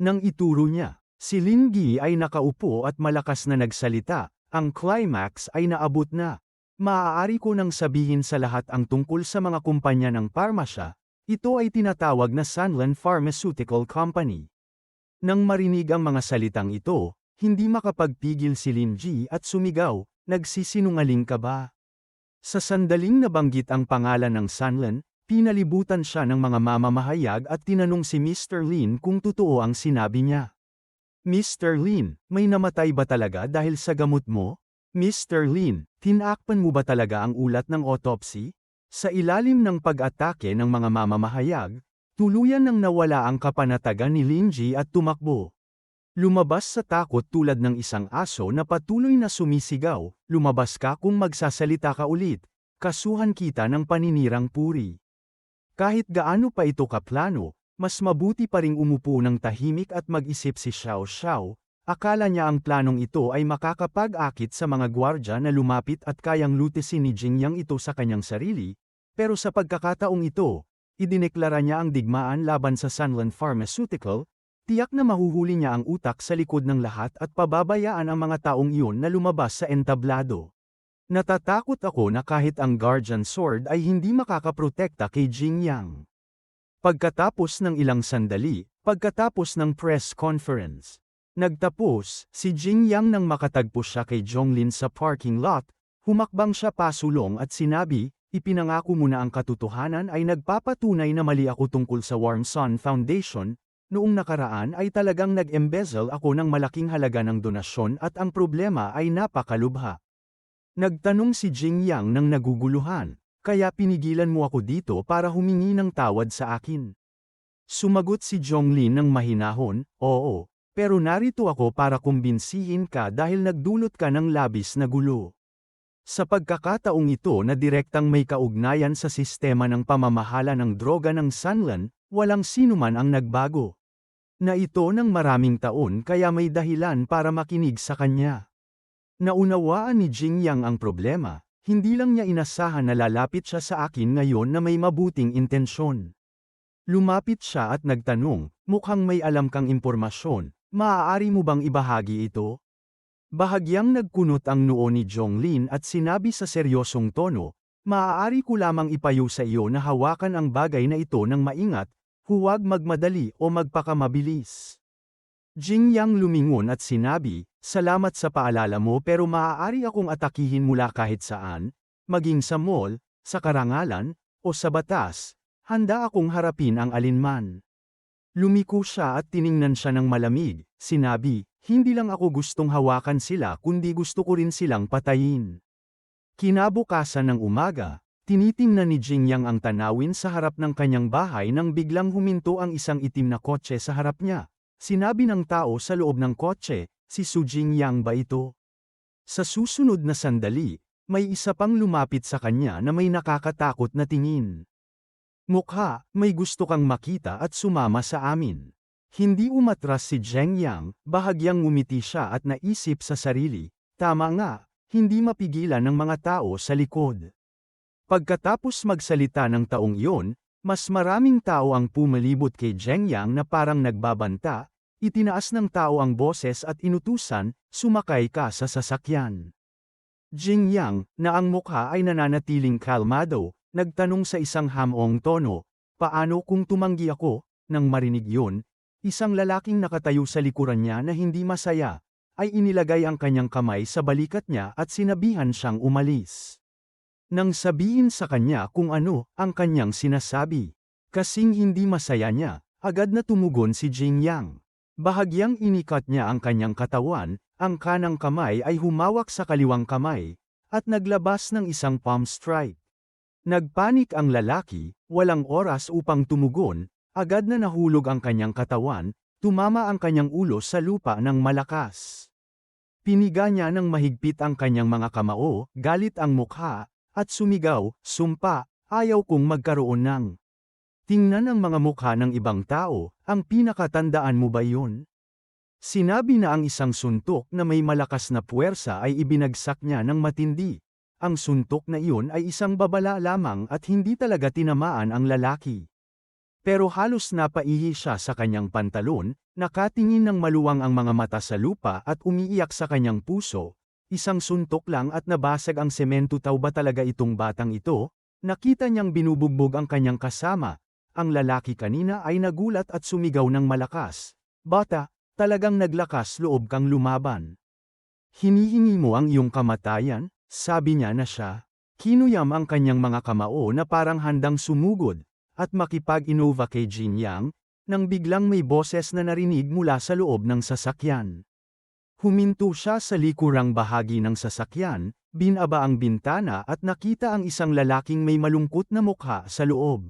Nang ituro niya, si Lin Gi ay nakaupo at malakas na nagsalita, ang climax ay naabot na. Maaari ko nang sabihin sa lahat ang tungkol sa mga kumpanya ng parmasya, ito ay tinatawag na Sanlan Pharmaceutical Company. Nang marinig ang mga salitang ito, hindi makapagpigil si Lin Ji at sumigaw, nagsisinungaling ka ba? Sa sandaling nabanggit ang pangalan ng Sanlan, pinalibutan siya ng mga mamamahayag at tinanong si Mr. Lin kung totoo ang sinabi niya. Mr. Lin, may namatay ba talaga dahil sa gamot mo? Mr. Lin, tinakpan mo ba talaga ang ulat ng autopsy? Sa ilalim ng pag-atake ng mga mamamahayag, tuluyan nang nawala ang kapanatagan ni Lin Ji at tumakbo. Lumabas sa takot tulad ng isang aso na patuloy na sumisigaw, lumabas ka kung magsasalita ka ulit, kasuhan kita ng paninirang puri. Kahit gaano pa ito kaplano, mas mabuti pa ring umupo ng tahimik at mag-isip si Xiao Xiao, akala niya ang planong ito ay makakapag-akit sa mga gwardya na lumapit at kayang lutisin ni Jingyang ito sa kanyang sarili, pero sa pagkakataong ito, idineklara niya ang digmaan laban sa Sanlan Pharmaceutical. Tiyak na mahuhuli niya ang utak sa likod ng lahat at pababayaan ang mga taong iyon na lumabas sa entablado. Natatakot ako na kahit ang Guardian Sword ay hindi makakaprotekta kay Jingyang. Pagkatapos ng ilang sandali, pagkatapos ng press conference, nagtapos, si Jingyang nang makatagpo siya kay Zhonglin sa parking lot, humakbang siya pasulong at sinabi, ipinangako mo na ang katotohanan ay nagpapatunay na mali ako tungkol sa Warm Sun Foundation. Noong nakaraan ay talagang nag-embezzle ako ng malaking halaga ng donasyon at ang problema ay napakalubha. Nagtanong si Jingyang nang naguguluhan, kaya pinigilan mo ako dito para humingi ng tawad sa akin. Sumagot si Zhonglin ng mahinahon, oo, pero narito ako para kumbinsihin ka dahil nagdulot ka ng labis na gulo. Sa pagkakataong ito na direktang may kaugnayan sa sistema ng pamamahala ng droga ng Sanlan, walang sinuman ang nagbago. na ito ng maraming taon kaya may dahilan para makinig sa kanya. Naunawaan ni Jingyang ang problema, hindi lang niya inasahan na lalapit siya sa akin ngayon na may mabuting intensyon. Lumapit siya at nagtanong, mukhang may alam kang impormasyon, maaari mo bang ibahagi ito? Bahagyang nagkunot ang noo ni Jonglin at sinabi sa seryosong tono, maaari ko lamang ipayo sa iyo na hawakan ang bagay na ito ng maingat, huwag magmadali o magpakamabilis. Jingyang lumingon at sinabi, salamat sa paalala mo pero maaari akong atakihin mula kahit saan, maging sa mall, sa karangalan, o sa batas, handa akong harapin ang alinman. Lumiko siya at tiningnan siya ng malamig, sinabi, hindi lang ako gustong hawakan sila kundi gusto ko rin silang patayin. Kinabukasan ng umaga, tinitingnan ni Jingyang ang tanawin sa harap ng kanyang bahay nang biglang huminto ang isang itim na kotse sa harap niya. Sinabi ng tao sa loob ng kotse, si Su Jingyang ba ito? Sa susunod na sandali, may isa pang lumapit sa kanya na may nakakatakot na tingin. Mukha, may gusto kang makita at sumama sa amin. Hindi umatras si Jingyang, bahagyang ngumiti siya at naisip sa sarili, tama nga, hindi mapigilan ng mga tao sa likod. Pagkatapos magsalita ng taong iyon, mas maraming tao ang pumalibot kay Jingyang na parang nagbabanta, itinaas ng tao ang boses at inutusan, sumakay ka sa sasakyan. Jingyang, na ang mukha ay nananatiling kalmado, nagtanong sa isang hamong tono, paano kung tumanggi ako? Nang marinig yun, isang lalaking nakatayo sa likuran niya na hindi masaya, ay inilagay ang kanyang kamay sa balikat niya at sinabihan siyang umalis. Nang sabihin sa kanya kung ano ang kanyang sinasabi, kasing hindi masaya niya, agad na tumugon si Jingyang. Bahagyang inikat niya ang kanyang katawan, ang kanang kamay ay humawak sa kaliwang kamay, at naglabas ng isang palm strike. Nagpanik ang lalaki, walang oras upang tumugon, agad na nahulog ang kanyang katawan, tumama ang kanyang ulo sa lupa ng malakas. Piniga niya ng mahigpit ang kanyang mga kamao, galit ang mukha, at sumigaw, sumpa, ayaw kong magkaroon ng. Tingnan ang mga mukha ng ibang tao, ang pinakatandaan mo ba yun? Sinabi na ang isang suntok na may malakas na puwersa ay ibinagsak niya ng matindi. Ang suntok na iyon ay isang babala lamang at hindi talaga tinamaan ang lalaki. Pero halos napaihi siya sa kanyang pantalon, nakatingin ng maluwang ang mga mata sa lupa at umiiyak sa kanyang puso. Isang suntok lang at nabasag ang semento, tao ba talaga itong batang ito? Nakita niyang binubugbog ang kanyang kasama. Ang lalaki kanina ay nagulat at sumigaw ng malakas. Bata, talagang naglakas loob kang lumaban. Hinihingi mo ang iyong kamatayan? Sabi niya na siya. Kinuyam ang kanyang mga kamao na parang handang sumugod, at makipag-inova kay Jingyang, nang biglang may boses na narinig mula sa loob ng sasakyan. Huminto siya sa likurang bahagi ng sasakyan, binaba ang bintana at nakita ang isang lalaking may malungkot na mukha sa loob.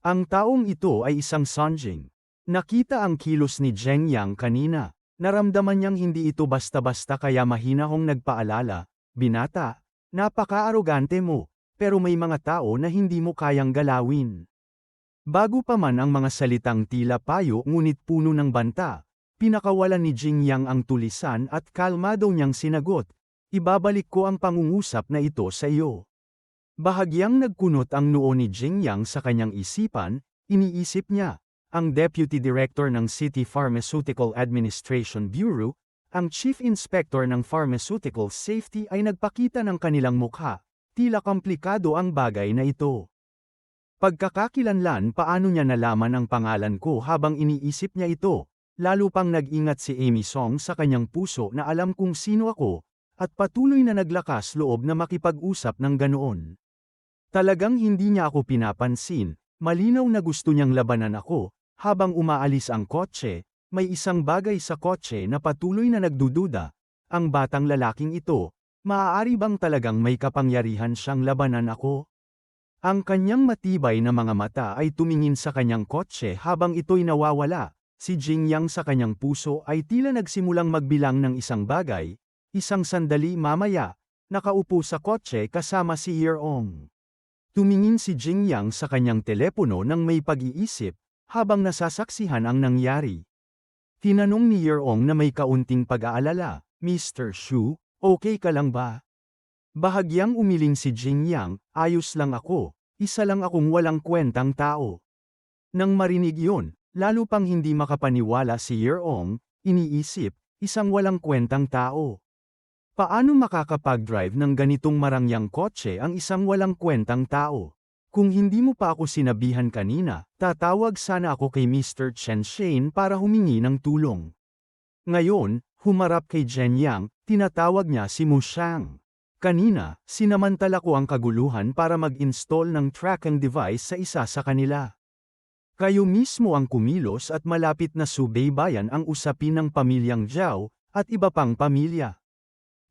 Ang taong ito ay isang Sanjing. Nakita ang kilos ni Jingyang kanina. Naramdaman niyang hindi ito basta-basta kaya mahinahong nagpaalala, binata, napaka-arogante mo, pero may mga tao na hindi mo kayang galawin. Bago pa man ang mga salitang tila payo ngunit puno ng banta, pinakawalan ni Jingyang ang tulisan at kalmado niyang sinagot, ibabalik ko ang pangungusap na ito sa iyo. Bahagyang nagkunot ang noo ni Jingyang sa kanyang isipan, iniisip niya, ang Deputy Director ng City Pharmaceutical Administration Bureau, ang Chief Inspector ng Pharmaceutical Safety ay nagpakita ng kanilang mukha, tila komplikado ang bagay na ito. Pagkakakilanlan paano niya nalaman ang pangalan ko habang iniisip niya ito? Lalo pang nag-ingat si Amy Song sa kanyang puso na alam kung sino ako, at patuloy na naglakas loob na makipag-usap ng ganoon. Talagang hindi niya ako pinapansin, malinaw na gusto niyang labanan ako, habang umaalis ang kotse, may isang bagay sa kotse na patuloy na nagdududa, ang batang lalaking ito, maaari bang talagang may kapangyarihan siyang labanan ako? Ang kanyang matibay na mga mata ay tumingin sa kanyang kotse habang ito'y nawawala. Si Jingyang sa kanyang puso ay tila nagsimulang magbilang ng isang bagay, isang sandali mamaya, nakaupo sa kotse kasama si Yeong. Tumingin si Jingyang sa kanyang telepono nang may pag-iisip, habang nasasaksihan ang nangyari. Tinanong ni Yeong na may kaunting pag-aalala, Mr. Shu, okay ka lang ba? Bahagyang umiling si Jing Yang, ayos lang ako, isa lang akong walang kwentang tao. Nang marinig yun, lalo pang hindi makapaniwala si Yeong, iniisip, isang walang kwentang tao. Paano makakapag-drive ng ganitong marangyang kotse ang isang walang kwentang tao? Kung hindi mo pa ako sinabihan kanina, tatawag sana ako kay Mr. Chen Shane para humingi ng tulong. Ngayon, humarap kay Jen Yang, tinatawag niya si Mu Shang. Kanina, sinamantala ko ang kaguluhan para mag-install ng tracking device sa isa sa kanila. Kayo mismo ang kumilos at malapit na subaybayan ang usapin ng pamilyang Zhao, at iba pang pamilya.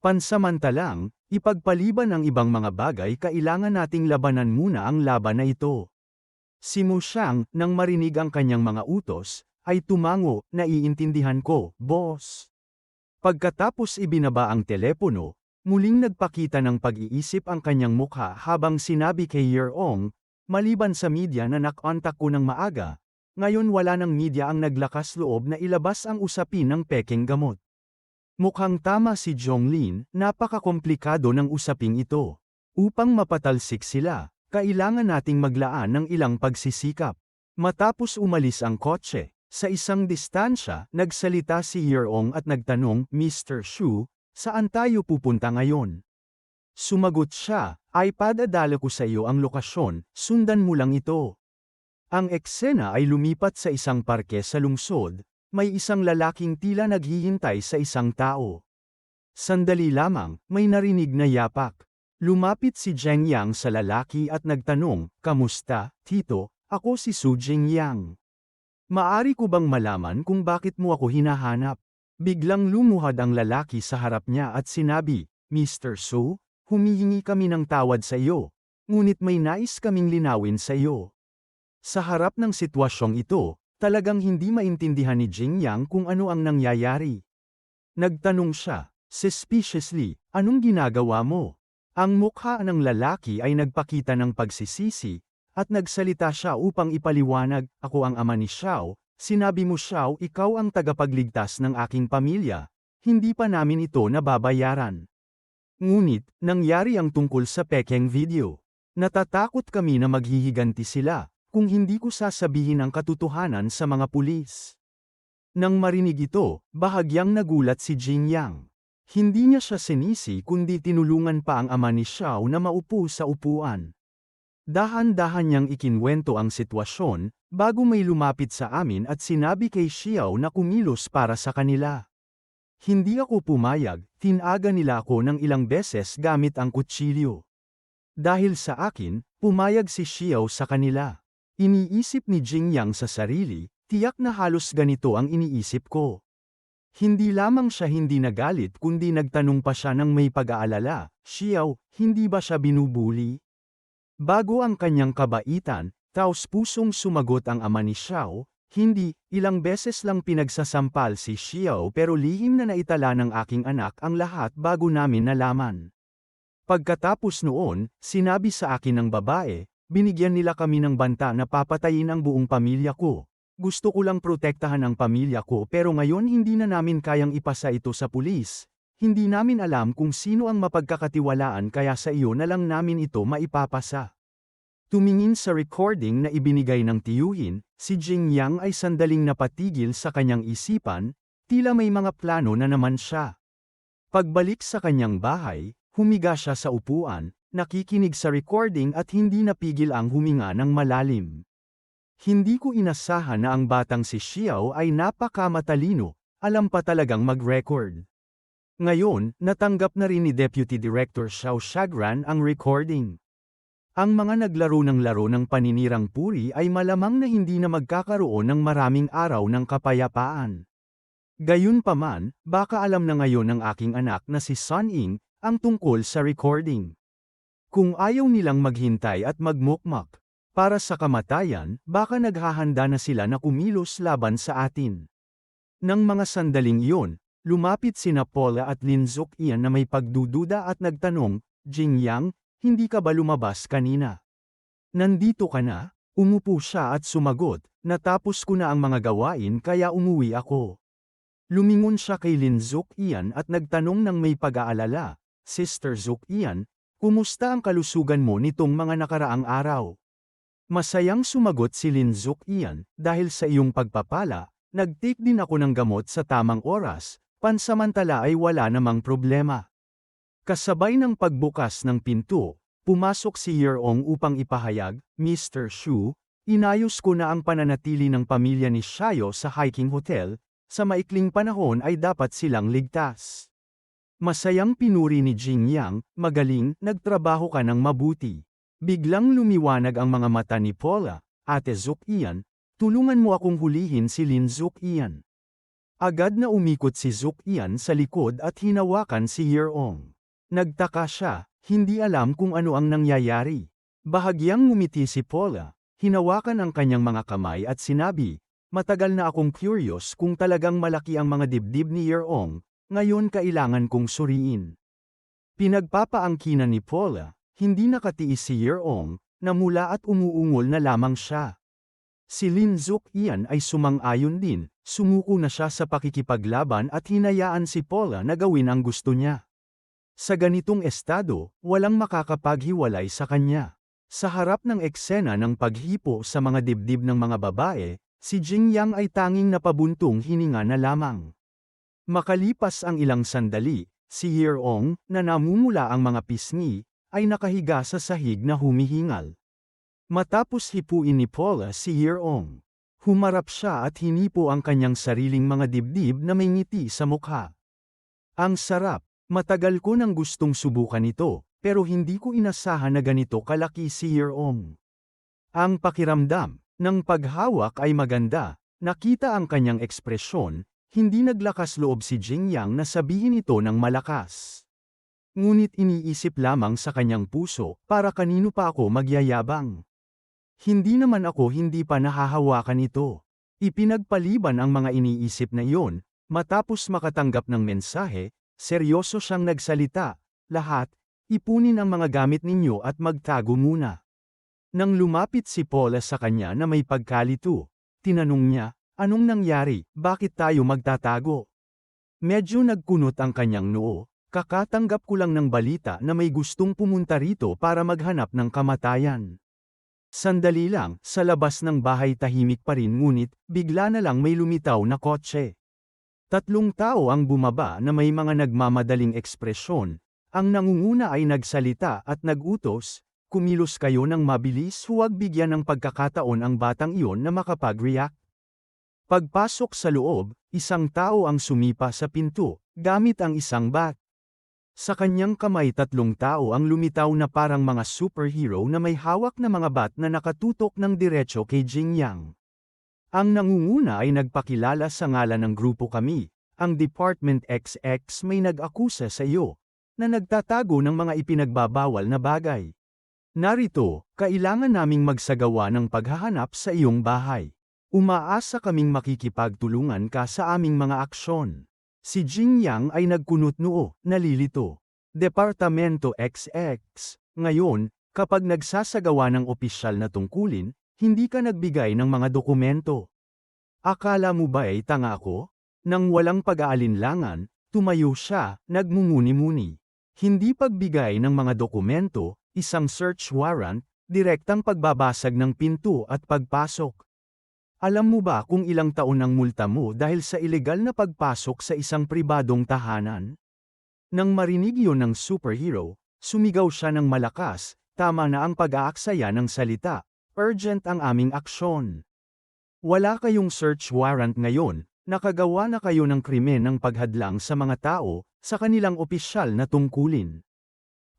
Pansamantalang, ipagpaliban ang ibang mga bagay kailangan nating labanan muna ang laban na ito. Si Mu Shang, nang marinig ang kanyang mga utos, ay tumango, naiintindihan ko, boss. Pagkatapos ibinaba ang telepono, muling nagpakita ng pag-iisip ang kanyang mukha habang sinabi kay Yeong, maliban sa media na nakontak ko ng maaga, ngayon wala ng media ang naglakas loob na ilabas ang usapin ng pekeng gamot. Mukhang tama si Jonglin, napakakomplikado ng usaping ito. Upang mapatalsik sila, kailangan nating maglaan ng ilang pagsisikap. Matapos umalis ang kotse, sa isang distansya, nagsalita si Yeong at nagtanong, Mr. Shu, saan tayo pupunta ngayon? Sumagot siya, ay padadala ko sa iyo ang lokasyon, sundan mo lang ito. Ang eksena ay lumipat sa isang parke sa lungsod. May isang lalaking tila naghihintay sa isang tao. Sandali lamang, may narinig na yapak. Lumapit si Zheng Yang sa lalaki at nagtanong, kamusta, tito, ako si Su Jingyang. Maari ko bang malaman kung bakit mo ako hinahanap? Biglang lumuhad ang lalaki sa harap niya at sinabi, Mr. Su, humihingi kami ng tawad sa iyo, ngunit may nais kaming linawin sa iyo. Sa harap ng sitwasyong ito, talagang hindi maintindihan ni Jing Yang kung ano ang nangyayari. Nagtanong siya, suspiciously, anong ginagawa mo? Ang mukha ng lalaki ay nagpakita ng pagsisisi, at nagsalita siya upang ipaliwanag, ako ang ama ni Xiao, sinabi mo Xiao ikaw ang tagapagligtas ng aking pamilya, hindi pa namin ito nababayaran. Ngunit, nangyari ang tungkol sa pekeng video. Natatakot kami na maghihiganti sila. Kung hindi ko sasabihin ang katotohanan sa mga pulis. Nang marinig ito, bahagyang nagulat si Jing Yang. Hindi niya siya sinisi kundi tinulungan pa ang ama ni Xiao na maupo sa upuan. Dahan-dahan niyang ikinwento ang sitwasyon, bago may lumapit sa amin at sinabi kay Xiao na kumilos para sa kanila. Hindi ako pumayag, tinaga nila ako ng ilang beses gamit ang kutsilyo. Dahil sa akin, pumayag si Xiao sa kanila. Iniisip ni Jing Yang sa sarili, tiyak na halos ganito ang iniisip ko. Hindi lamang siya hindi nagalit kundi nagtanong pa siya ng may pag-aalala, Xiao, hindi ba siya binubuli? Bago ang kanyang kabaitan, taos-pusong sumagot ang ama ni Xiao, hindi, ilang beses lang pinagsasampal si Xiao pero lihim na naitala ng aking anak ang lahat bago namin nalaman. Pagkatapos noon, sinabi sa akin ng babae, binigyan nila kami ng banta na papatayin ang buong pamilya ko. Gusto ko lang protektahan ang pamilya ko pero ngayon hindi na namin kayang ipasa ito sa pulis. Hindi namin alam kung sino ang mapagkakatiwalaan kaya sa iyo na lang namin ito maipapasa. Tumingin sa recording na ibinigay ng tiyuhin, si Jing Yang ay sandaling napatigil sa kanyang isipan, tila may mga plano na naman siya. Pagbalik sa kanyang bahay, humiga siya sa upuan, nakikinig sa recording at hindi napigil ang huminga ng malalim. Hindi ko inasahan na ang batang si Xiao ay napakamatalino, alam pa talagang mag-record. Ngayon, natanggap na rin ni Deputy Director Xiao Shagran ang recording. Ang mga naglaro ng laro ng paninirang puri ay malamang na hindi na magkakaroon ng maraming araw ng kapayapaan. Gayunpaman, baka alam na ngayon ng aking anak na si Sun Ying, ang tungkol sa recording. Kung ayaw nilang maghintay at magmukmak para sa kamatayan, baka naghahanda na sila na kumilos laban sa atin. Nang mga sandaling iyon, lumapit sina Paula at Lin Zuqian na may pagdududa at nagtanong, Jing Yang, hindi ka ba lumabas kanina? Nandito ka na? Umupo siya at sumagot, natapos ko na ang mga gawain kaya umuwi ako. Lumingon siya kay Lin Zukian at nagtanong ng may pag-aalala, Sister Zukian, kumusta ang kalusugan mo nitong mga nakaraang araw? Masayang sumagot si Lin Zukian, dahil sa iyong pagpapala, nag-take din ako ng gamot sa tamang oras, pansamantala ay wala namang problema. Kasabay ng pagbukas ng pinto, pumasok si Yeong upang ipahayag, Mr. Shu, inayos ko na ang pananatili ng pamilya ni Shayo sa hiking hotel, sa maikling panahon ay dapat silang ligtas. Masayang pinuri ni Jing Yang, magaling, nagtrabaho ka ng mabuti. Biglang lumiwanag ang mga mata ni Paula, Ate Zukian, tulungan mo akong hulihin si Lin Zukian. Agad na umikot si Zukian sa likod at hinawakan si Yeong. Nagtaka siya, hindi alam kung ano ang nangyayari. Bahagyang ngumiti si Paula, hinawakan ang kanyang mga kamay at sinabi, matagal na akong curious kung talagang malaki ang mga dibdib ni Yeong, ngayon kailangan kong suriin. Pinagpapaangkinan ni Paula, hindi nakatiis si Yeong, namula at umuungol na lamang siya. Si Lin Zukian ay sumang-ayon din, sumuko na siya sa pakikipaglaban at hinayaan si Paula na gawin ang gusto niya. Sa ganitong estado, walang makakapaghiwalay sa kanya. Sa harap ng eksena ng paghipo sa mga dibdib ng mga babae, si Jing Yang ay tanging napabuntong hininga na lamang. Makalipas ang ilang sandali, si Yeong, na namumula ang mga pisngi, ay nakahiga sa sahig na humihingal. Matapos hipuin ni Paula si Yeong, humarap siya at hinipo ang kanyang sariling mga dibdib na may ngiti sa mukha. Ang sarap, matagal ko nang gustong subukan ito, pero hindi ko inasahan na ganito kalaki si Yeong. Ang pakiramdam ng paghawak ay maganda, nakita ang kanyang ekspresyon, hindi naglakas loob si Jing Yang na sabihin ito ng malakas. Ngunit iniisip lamang sa kanyang puso, para kanino pa ako magyayabang? Hindi naman ako hindi pa nahahawakan ito. Ipinagpaliban ang mga iniisip na iyon, matapos makatanggap ng mensahe, seryoso siyang nagsalita, lahat, ipunin ang mga gamit ninyo at magtago muna. Nang lumapit si Paula sa kanya na may pagkalito, tinanong niya, anong nangyari, bakit tayo magtatago? Medyo nagkunot ang kanyang noo, kakatanggap ko lang ng balita na may gustong pumunta rito para maghanap ng kamatayan. Sandali lang, sa labas ng bahay tahimik pa rin ngunit, bigla na lang may lumitaw na kotse. 3 tao ang bumaba na may mga nagmamadaling ekspresyon, ang nangunguna ay nagsalita at nagutos, kumilos kayo ng mabilis, huwag bigyan ng pagkakataon ang batang iyon na makapag-react. Pagpasok sa loob, isang tao ang sumipa sa pinto, gamit ang isang bat. Sa kanyang kamay 3 tao ang lumitaw na parang mga superhero na may hawak na mga bat na nakatutok ng diretso kay Jing Yang. Ang nangunguna ay nagpakilala sa ngalan ng grupo kami, ang Department XX may nag-akusa sa iyo, na nagtatago ng mga ipinagbabawal na bagay. Narito, kailangan naming magsagawa ng paghahanap sa iyong bahay. Umaasa kaming makikipagtulungan ka sa aming mga aksyon. Si Jing Yang ay nagkunot noo, nalilito. Departamento XX, ngayon, kapag nagsasagawa ng opisyal na tungkulin, hindi ka nagbigay ng mga dokumento. Akala mo ba ay tanga ako? Nang walang pag-aalinlangan, tumayo siya, nagmumuni-muni. Hindi pagbigay ng mga dokumento, isang search warrant, direktang pagbabasag ng pinto at pagpasok. Alam mo ba kung ilang taon ang multa mo dahil sa ilegal na pagpasok sa isang pribadong tahanan? Nang marinig yon ng superhero, sumigaw siya ng malakas, tama na ang pag-aaksaya ng salita, urgent ang aming aksyon. Wala kayong search warrant ngayon, nakagawa na kayo ng krimen ng paghadlang sa mga tao, sa kanilang opisyal na tungkulin.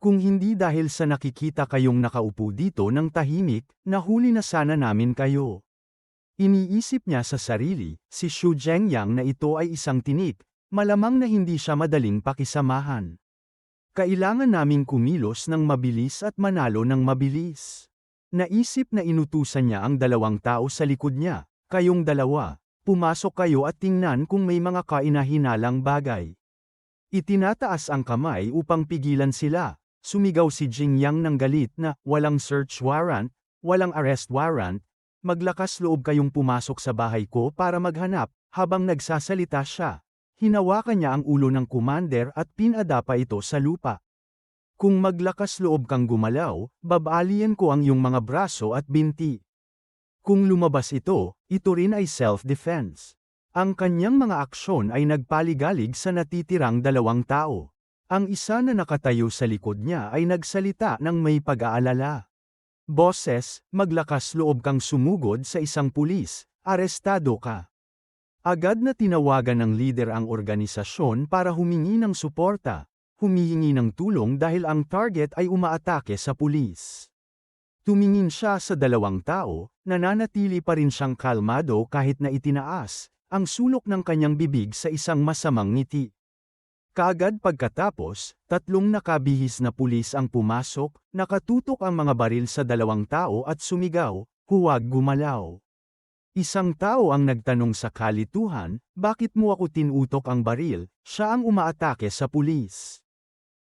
Kung hindi dahil sa nakikita kayong nakaupo dito ng tahimik, nahuli na sana namin kayo. Iniisip niya sa sarili, si Xu Zhengyang na ito ay isang tinik, malamang na hindi siya madaling pakisamahan. Kailangan naming kumilos ng mabilis at manalo ng mabilis. Naisip na inutusan niya ang 2 tao sa likod niya, kayong 2, pumasok kayo at tingnan kung may mga kainahinalang bagay. Itinataas ang kamay upang pigilan sila. Sumigaw si Jing Yang ng galit na, walang search warrant, walang arrest warrant, maglakas loob kayong pumasok sa bahay ko para maghanap, habang nagsasalita siya. hinawakan niya ang ulo ng commander at pinadapa ito sa lupa. Kung maglakas loob kang gumalaw, babalian ko ang iyong mga braso at binti. Kung lumabas ito rin ay self-defense. Ang kanyang mga aksyon ay nagpaligalig sa natitirang dalawang tao. Ang isa na nakatayo sa likod niya ay nagsalita ng may pag-aalala. Boses, maglakas loob kang sumugod sa isang pulis, arestado ka. Agad na tinawagan ng lider ang organisasyon para humingi ng suporta. Humihingi ng tulong dahil ang target ay umaatake sa pulis. Tumingin siya sa dalawang tao, nananatili pa rin siyang kalmado kahit na itinaas ang sulok ng kanyang bibig sa isang masamang ngiti. Kaagad pagkatapos, 3 nakabihis na pulis ang pumasok, nakatutok ang mga baril sa dalawang tao at sumigaw, "Huwag gumalaw." Isang tao ang nagtanong sa kalituhan, "Bakit mo ako tinutok ang baril?" Siya ang umaatake sa pulis.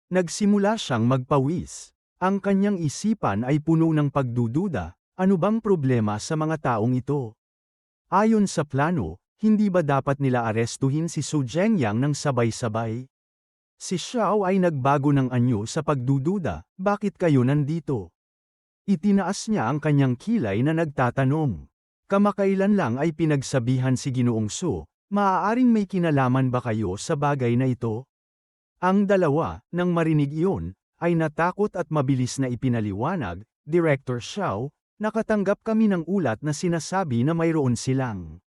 Nagsimula siyang magpawis. Ang kanyang isipan ay puno ng pagdududa, ano bang problema sa mga taong ito? Ayon sa plano, hindi ba dapat nila arestuhin si Su Zhengyang ng sabay-sabay? Si Xiao ay nagbago ng anyo sa pagdududa, bakit kayo nandito? Itinaas niya ang kanyang kilay na nagtatanong. Kamakailan lang ay pinagsabihan si Ginoong Su, maaaring may kinalaman ba kayo sa bagay na ito? Ang dalawa, nang marinig iyon, ay natakot at mabilis na ipinaliwanag, Director Xiao, nakatanggap kami ng ulat na sinasabi na mayroon silang.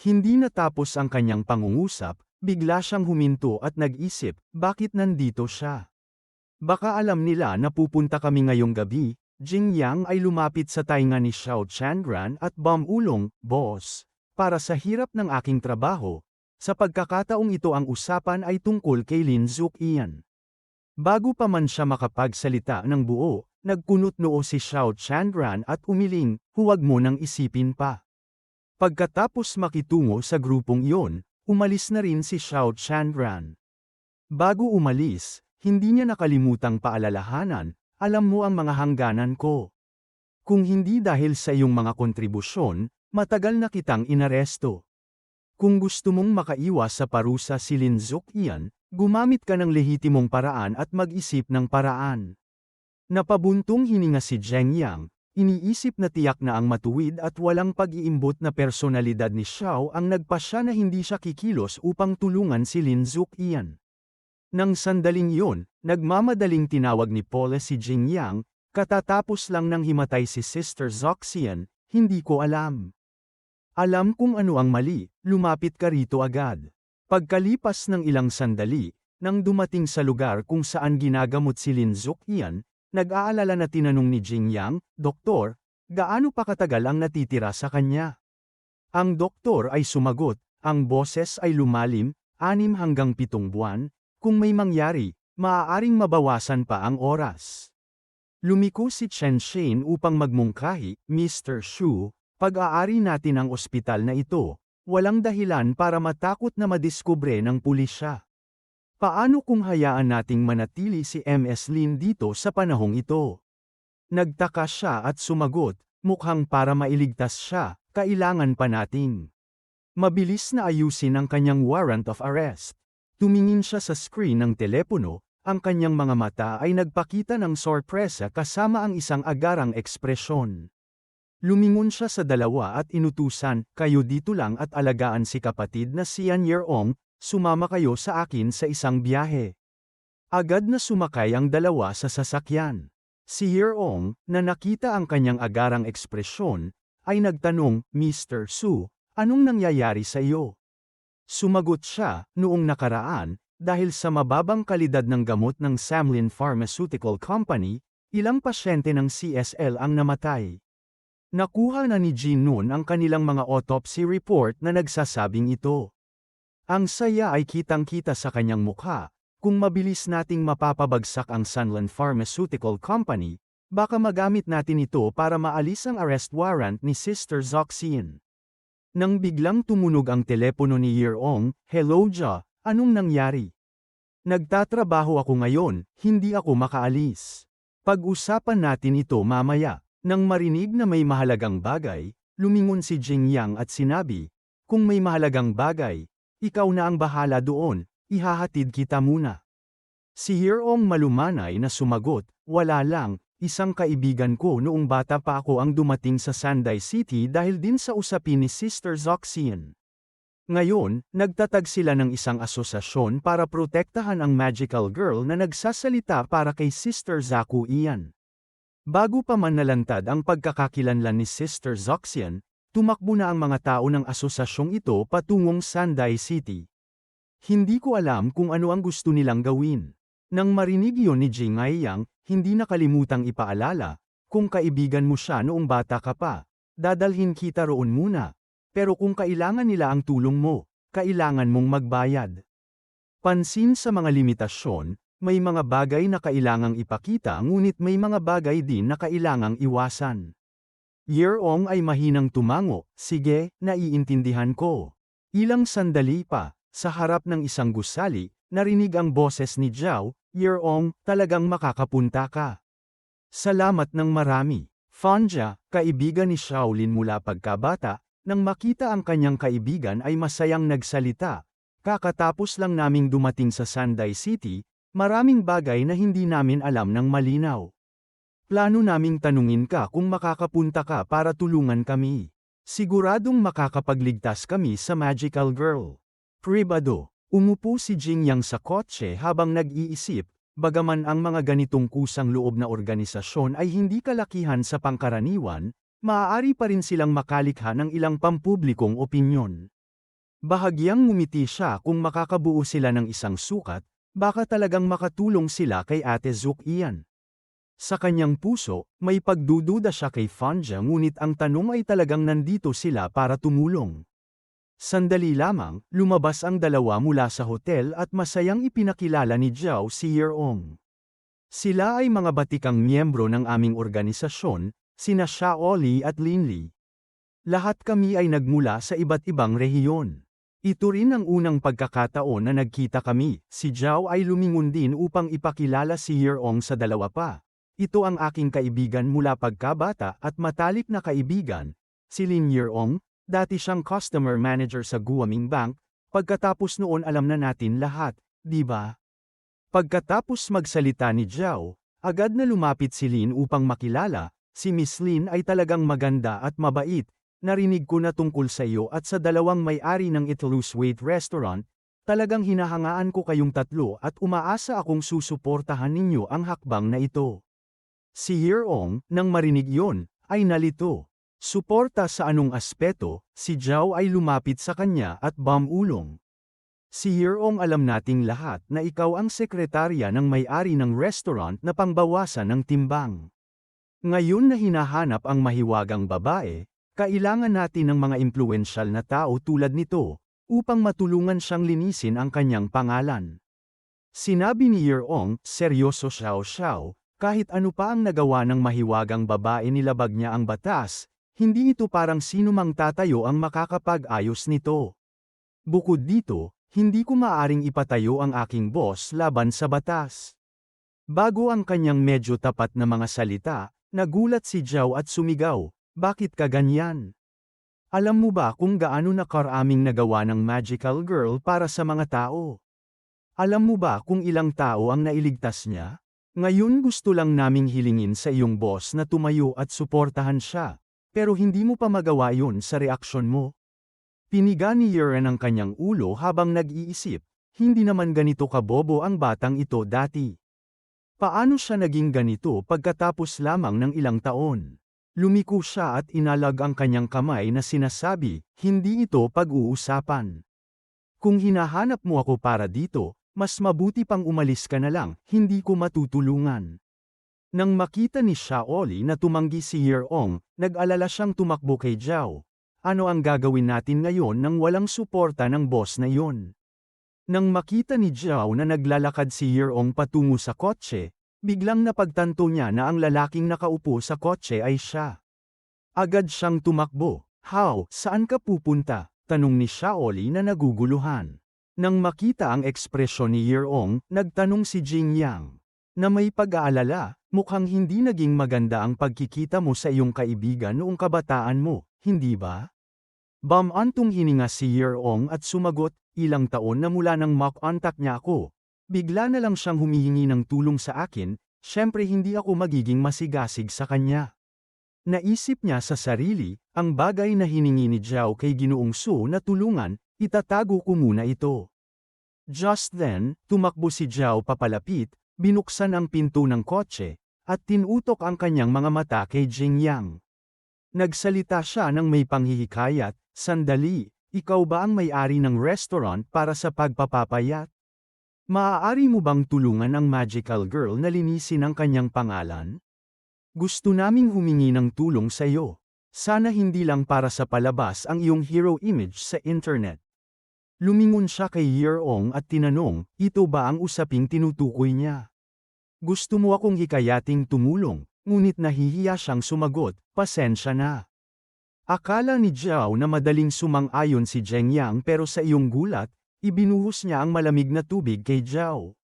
Hindi natapos ang kanyang pangungusap, bigla siyang huminto at nag-isip, bakit nandito siya? Baka alam nila na pupunta kami ngayong gabi. Jing Yang ay lumapit sa tainga ni Xiao Chandran at bumulong, "Boss, para sa hirap ng aking trabaho, sa pagkakataong ito ang usapan ay tungkol kay Lin Zuqian." Bago pa man siya makapagsalita ng buo, nagkunot noo si Xiao Chandran at umiling, "Huwag mo nang isipin pa." Pagkatapos makitungo sa grupong iyon, umalis na rin si Xiao Chandran. Bago umalis, hindi niya nakalimutang paalalahanan, "Alam mo ang mga hangganan ko. Kung hindi dahil sa iyong mga kontribusyon, matagal na kitang inaresto. Kung gusto mong makaiwas sa parusa si Lin Zuqian, gumamit ka ng lehitimong paraan at mag-isip ng paraan." Napabuntong hininga si Zheng Yang, iniisip na tiyak na ang matuwid at walang pag-iimbot na personalidad ni Xiao ang nagpasya na hindi siya kikilos upang tulungan si Lin Zuqian. Nang sandaling iyon, nagmamadaling tinawag ni Paula si Jing Yang, "Katatapos lang nang himatay si Sister Zoxian, hindi ko alam." "Alam kung ano ang mali, lumapit ka rito agad." Pagkalipas ng ilang sandali, nang dumating sa lugar kung saan ginagamot si Lin Zuqian, nag-aalala na tinanong ni Jing Yang, "Doktor, gaano pa katagal ang natitira sa kanya?" Ang doktor ay sumagot, ang boses ay lumalim, 6 hanggang 7 buwan, kung may mangyari, maaaring mabawasan pa ang oras. Lumiko si Chen Shane upang magmungkahi, "Mr. Xu, pag-aari natin ang ospital na ito, walang dahilan para matakot na madiskubre ng pulisya. Paano kung hayaan nating manatili si Ms. Lin dito sa panahong ito?" Nagtaka siya at sumagot, "Mukhang para mailigtas siya, kailangan pa nating." Mabilis na ayusin ang kanyang warrant of arrest. Tumingin siya sa screen ng telepono, ang kanyang mga mata ay nagpakita ng sorpresa kasama ang isang agarang ekspresyon. Lumingon siya sa dalawa at inutusan, "Kayo dito lang at alagaan si kapatid na si Yan Yerong, sumama kayo sa akin sa isang biyahe." Agad na sumakay ang dalawa sa sasakyan. Si Yerong, na nakita ang kanyang agarang ekspresyon, ay nagtanong, "Mr. Su, anong nangyayari sa iyo?" Sumagot siya, "Noong nakaraan, dahil sa mababang kalidad ng gamot ng Samlin Pharmaceutical Company, ilang pasyente ng CSL ang namatay. Nakuha na ni Jin noon ang kanilang mga autopsy report na nagsasabing ito." Ang saya ay kitang-kita sa kanyang mukha, "Kung mabilis nating mapapabagsak ang Sunland Pharmaceutical Company, baka magamit natin ito para maalis ang arrest warrant ni Sister Zoxian." Nang biglang tumunog ang telepono ni Yerong, "Hello Ja, anong nangyari?" "Nagtatrabaho ako ngayon, hindi ako makaalis. Pag-usapan natin ito mamaya." Nang marinig na may mahalagang bagay, lumingon si Jing Yang at sinabi, "Kung may mahalagang bagay, Ikaw na ang bahala doon, ihahatid kita muna. Si Hyeong malumanay na sumagot, wala lang, isang kaibigan ko noong bata pa ako ang dumating sa Sanday City dahil din sa usapin ni Sister Zoxian. Ngayon, nagtatag sila ng isang asosasyon para protektahan ang magical girl na nagsasalita para kay Sister Zaku Ian. Bago pa man nalantad ang pagkakakilanlan ni Sister Zoxian, tumakbo na ang mga tao ng asosasyong ito patungong Sanday City. Hindi ko alam kung ano ang gusto nilang gawin. Nang marinig yon ni Jing Aiyang, hindi nakalimutang ipaalala, kung kaibigan mo siya noong bata ka pa, dadalhin kita roon muna. Pero kung kailangan nila ang tulong mo, kailangan mong magbayad. Pansin sa mga limitasyon, may mga bagay na kailangang ipakita ngunit may mga bagay din na kailangang iwasan. Yeong ay mahinang tumango, sige, naiintindihan ko. Ilang sandali pa, sa harap ng isang gusali, narinig ang boses ni Zhao, Yeong, talagang makakapunta ka. Salamat ng marami. Fanja, kaibigan ni Shaolin mula pagkabata, nang makita ang kanyang kaibigan ay masayang nagsalita. Kakatapos lang naming dumating sa Sanday City, maraming bagay na hindi namin alam ng malinaw. Plano naming tanungin ka kung makakapunta ka para tulungan kami. Siguradong makakapagligtas kami sa Magical Girl. Pribado, umupo si Jing Yang sa kotse habang nag-iisip, bagaman ang mga ganitong kusang loob na organisasyon ay hindi kalakihan sa pangkaraniwan, maaari pa rin silang makalikha ng ilang pampublikong opinyon. Bahagyang ngumiti siya kung makakabuo sila ng isang sukat, baka talagang makatulong sila kay Ate Zook Ian. Sa kanyang puso, may pagdududa siya kay Fanja ngunit ang tanong ay talagang nandito sila para tumulong. Sandali lamang, lumabas ang dalawa mula sa hotel at masayang ipinakilala ni Zhao si Yeong. Sila ay mga batikang miyembro ng aming organisasyon, sina Shaoli at Linli. Lahat kami ay nagmula sa iba't ibang rehiyon. Ito rin ang unang pagkakataon na nagkita kami. Si Zhao ay lumingon din upang ipakilala si Yeong sa dalawa pa. Ito ang aking kaibigan mula pagkabata at matalik na kaibigan, si Lin Yeong. Dati siyang customer manager sa Guaming Bank, pagkatapos noon alam na natin lahat, di ba? Pagkatapos magsalita ni Zhao, agad na lumapit si Lin upang makilala, si Miss Lin ay talagang maganda at mabait, narinig ko na tungkol sa iyo at sa dalawang may-ari ng It Lose Weight Restaurant, talagang hinahangaan ko kayong tatlo at umaasa akong susuportahan ninyo ang hakbang na ito. Si Yeong, nang marinig yon, ay nalito. Suporta sa anong aspeto, si Zhao ay lumapit sa kanya at bumulong. Si Yeong alam nating lahat na ikaw ang sekretarya ng may-ari ng restaurant na pangbawasan ng timbang. Ngayon na hinahanap ang mahiwagang babae, kailangan natin ng mga impluwensyal na tao tulad nito, upang matulungan siyang linisin ang kanyang pangalan. Sinabi ni Yeong, seryoso Xiao, kahit ano pa ang nagawa ng mahiwagang babae nilabag niya ang batas, hindi ito parang sino mang tatayo ang makakapag-ayos nito. Bukod dito, hindi ko maaring ipatayo ang aking boss laban sa batas. Bago ang kanyang medyo tapat na mga salita, nagulat si Zhao at sumigaw, bakit ka ganyan? Alam mo ba kung gaano na karaming nagawa ng Magical Girl para sa mga tao? Alam mo ba kung ilang tao ang nailigtas niya? Ngayon gusto lang naming hilingin sa iyong boss na tumayo at suportahan siya. Pero hindi mo pa magawa yun sa reaksyon mo. Piniga ni Yuren ang kanyang ulo habang nag-iisip, hindi naman ganito kabobo ang batang ito dati. Paano siya naging ganito pagkatapos lamang ng ilang taon? Lumiko siya at inalag ang kanyang kamay na sinasabi, hindi ito pag-uusapan. Kung hinahanap mo ako para dito, mas mabuti pang umalis ka na lang, hindi ko matutulungan. Nang makita ni Shaoli na tumanggi si Yeong, nag-alala siyang tumakbo kay Zhao. Ano ang gagawin natin ngayon nang walang suporta ng boss na yon? Nang makita ni Zhao na naglalakad si Yeong patungo sa kotse, biglang napagtanto niya na ang lalaking nakaupo sa kotse ay siya. Agad siyang tumakbo. How, saan ka pupunta? Tanong ni Shaoli na naguguluhan. Nang makita ang ekspresyon ni Yeong, nagtanong si Jing Yang. Na may pag-aalala, mukhang hindi naging maganda ang pagkikita mo sa iyong kaibigan noong kabataan mo, hindi ba? Bumantong hininga si Yeong at sumagot, ilang taon na mula nang mak-contact niya ako. Bigla na lang siyang humihingi ng tulong sa akin, syempre hindi ako magiging masigasig sa kanya. Naisip niya sa sarili, ang bagay na hiningi ni Zhao kay Ginoong Su na tulungan, itatago ko muna ito. Just then, tumakbo si Zhao papalapit, binuksan ang pinto ng kotse, at tinutok ang kanyang mga mata kay Jingyang. Nagsalita siya ng may panghihikayat, sandali, ikaw ba ang may-ari ng restaurant para sa pagpapapayat? Maaari mo bang tulungan ang magical girl na linisin ang kanyang pangalan? Gusto naming humingi ng tulong sa iyo. Sana hindi lang para sa palabas ang iyong hero image sa internet. Lumingon siya kay Yeong at tinanong, ito ba ang usaping tinutukoy niya? Gusto mo akong hikayating tumulong, ngunit nahihiya siyang sumagot, pasensya na. Akala ni Zhao na madaling sumang-ayon si Jingyang pero sa iyong gulat, ibinuhos niya ang malamig na tubig kay Zhao.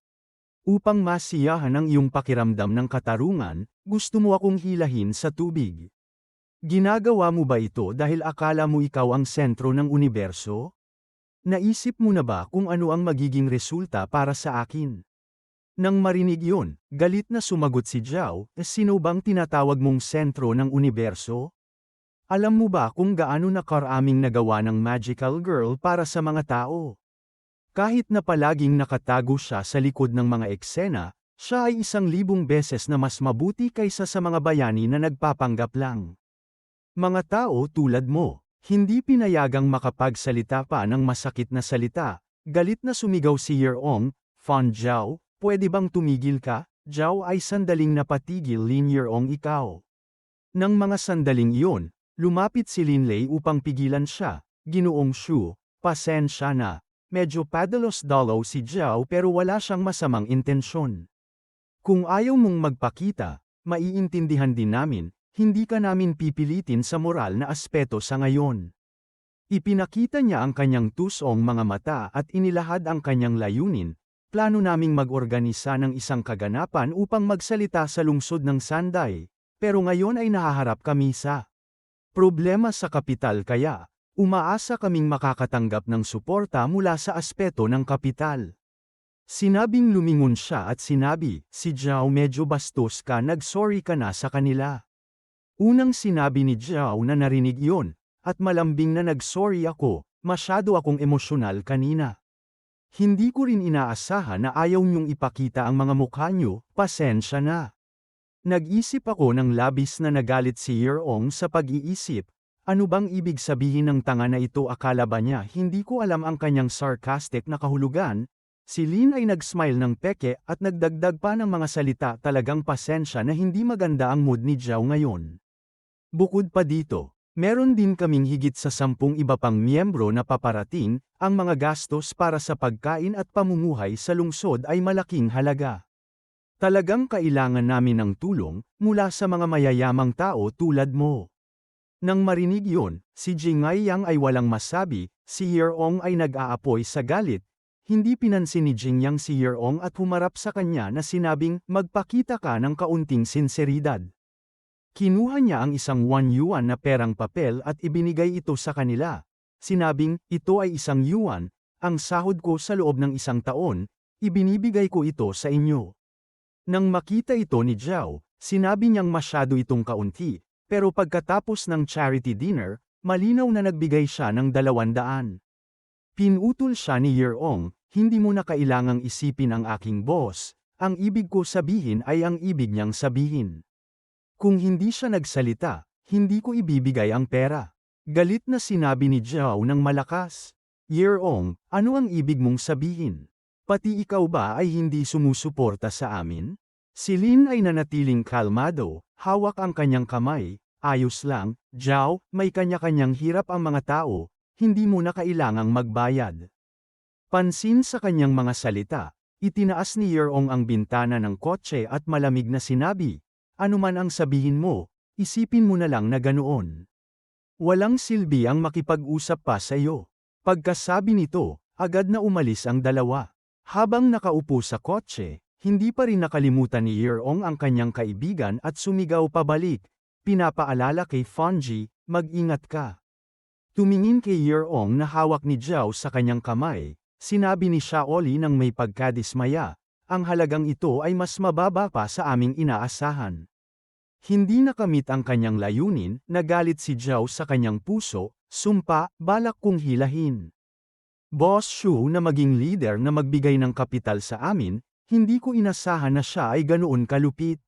Upang masiyahan ang iyong pakiramdam ng katarungan, gusto mo akong hilahin sa tubig. Ginagawa mo ba ito dahil akala mo ikaw ang sentro ng universo? Naisip mo na ba kung ano ang magiging resulta para sa akin? Nang marinig yun, galit na sumagot si Zhao, sino bang tinatawag mong sentro ng universo? Alam mo ba kung gaano na karaming nagawa ng magical girl para sa mga tao? Kahit na palaging nakatago siya sa likod ng mga eksena, siya ay 1,000 beses na mas mabuti kaysa sa mga bayani na nagpapanggap lang. Mga tao tulad mo, hindi pinayagang makapagsalita pa ng masakit na salita, galit na sumigaw si Yeong, Fan Zhao, pwede bang tumigil ka? Zhao ay sandaling napatigil Lin Yeong ikaw. Nang mga sandaling iyon, lumapit si Linlei upang pigilan siya, Ginoong Shu, pasensya na. Medyo padalos-dalaw si Zhao pero wala siyang masamang intensyon. Kung ayaw mong magpakita, maiintindihan din namin, hindi ka namin pipilitin sa moral na aspeto sa ngayon. Ipinakita niya ang kanyang tusong mga mata at inilahad ang kanyang layunin, plano naming mag-organisa ng isang kaganapan upang magsalita sa lungsod ng Sanday, pero ngayon ay nahaharap kami sa problema sa kapital kaya, umaasa kaming makakatanggap ng suporta mula sa aspeto ng kapital. Sinabing lumingon siya at sinabi, si Zhao medyo bastos ka nag-sorry ka na sa kanila. Unang sinabi ni Zhao na narinig iyon, at malambing na nag-sorry ako, masyado akong emosyonal kanina. Hindi ko rin inaasahan na ayaw niyong ipakita ang mga mukha niyo, pasensya na. Nag-isip ako ng labis na nagalit si Yeong sa pag-iisip. Ano bang ibig sabihin ng tanga na ito akala ba niya hindi ko alam ang kanyang sarcastic na kahulugan? Si Lin ay nag-smile ng peke at nagdagdag pa ng mga salita talagang pasensya na hindi maganda ang mood ni Zhao ngayon. Bukod pa dito, meron din kaming higit sa 10 iba pang miyembro na paparating, ang mga gastos para sa pagkain at pamumuhay sa lungsod ay malaking halaga. Talagang kailangan namin ng tulong mula sa mga mayayamang tao tulad mo. Nang marinig yun, si Jingyang ay walang masabi, si Yeong ay nag-aapoy sa galit, hindi pinansin ni Jingyang si Yeong at humarap sa kanya na sinabing, magpakita ka ng kaunting sinseridad. Kinuha niya ang isang 1 yuan na perang papel at ibinigay ito sa kanila. Sinabing, ito ay 1 yuan, ang sahod ko sa loob ng 1 taon, ibinibigay ko ito sa inyo. Nang makita ito ni Zhao, sinabi niyang masyado itong kaunti. Pero pagkatapos ng charity dinner, malinaw na nagbigay siya ng 200. Pinutol siya ni Yeong, hindi mo na kailangang isipin ang aking boss, ang ibig ko sabihin ay ang ibig niyang sabihin. Kung hindi siya nagsalita, hindi ko ibibigay ang pera. Galit na sinabi ni Zhao ng malakas. Yeong, ano ang ibig mong sabihin? Pati ikaw ba ay hindi sumusuporta sa amin? Si Lin ay nanatiling kalmado, hawak ang kanyang kamay, ayos lang, Zhao, may kanya-kanyang hirap ang mga tao, hindi mo na kailangang magbayad. Pansin sa kanyang mga salita, itinaas ni Yeong ang bintana ng kotse at malamig na sinabi, anuman ang sabihin mo, isipin mo na lang na ganoon. Walang silbi ang makipag-usap pa sa iyo. Pagkasabi nito, agad na umalis ang dalawa. Habang nakaupo sa kotse, hindi pa rin nakalimutan ni Yeong ang kanyang kaibigan at sumigaw pabalik, pinapaalala kay Fanji, mag-ingat ka. Tumingin kay Yeong na hawak ni Zhao sa kanyang kamay, sinabi ni Shaoli nang may pagkadismaya, ang halagang ito ay mas mababa pa sa aming inaasahan. Hindi nakamit ang kanyang layunin, nagalit si Zhao sa kanyang puso, sumpa, balak kong hilahin. Boss Shu na maging leader na magbigay ng kapital sa amin, hindi ko inasahan na siya ay ganoon kalupit.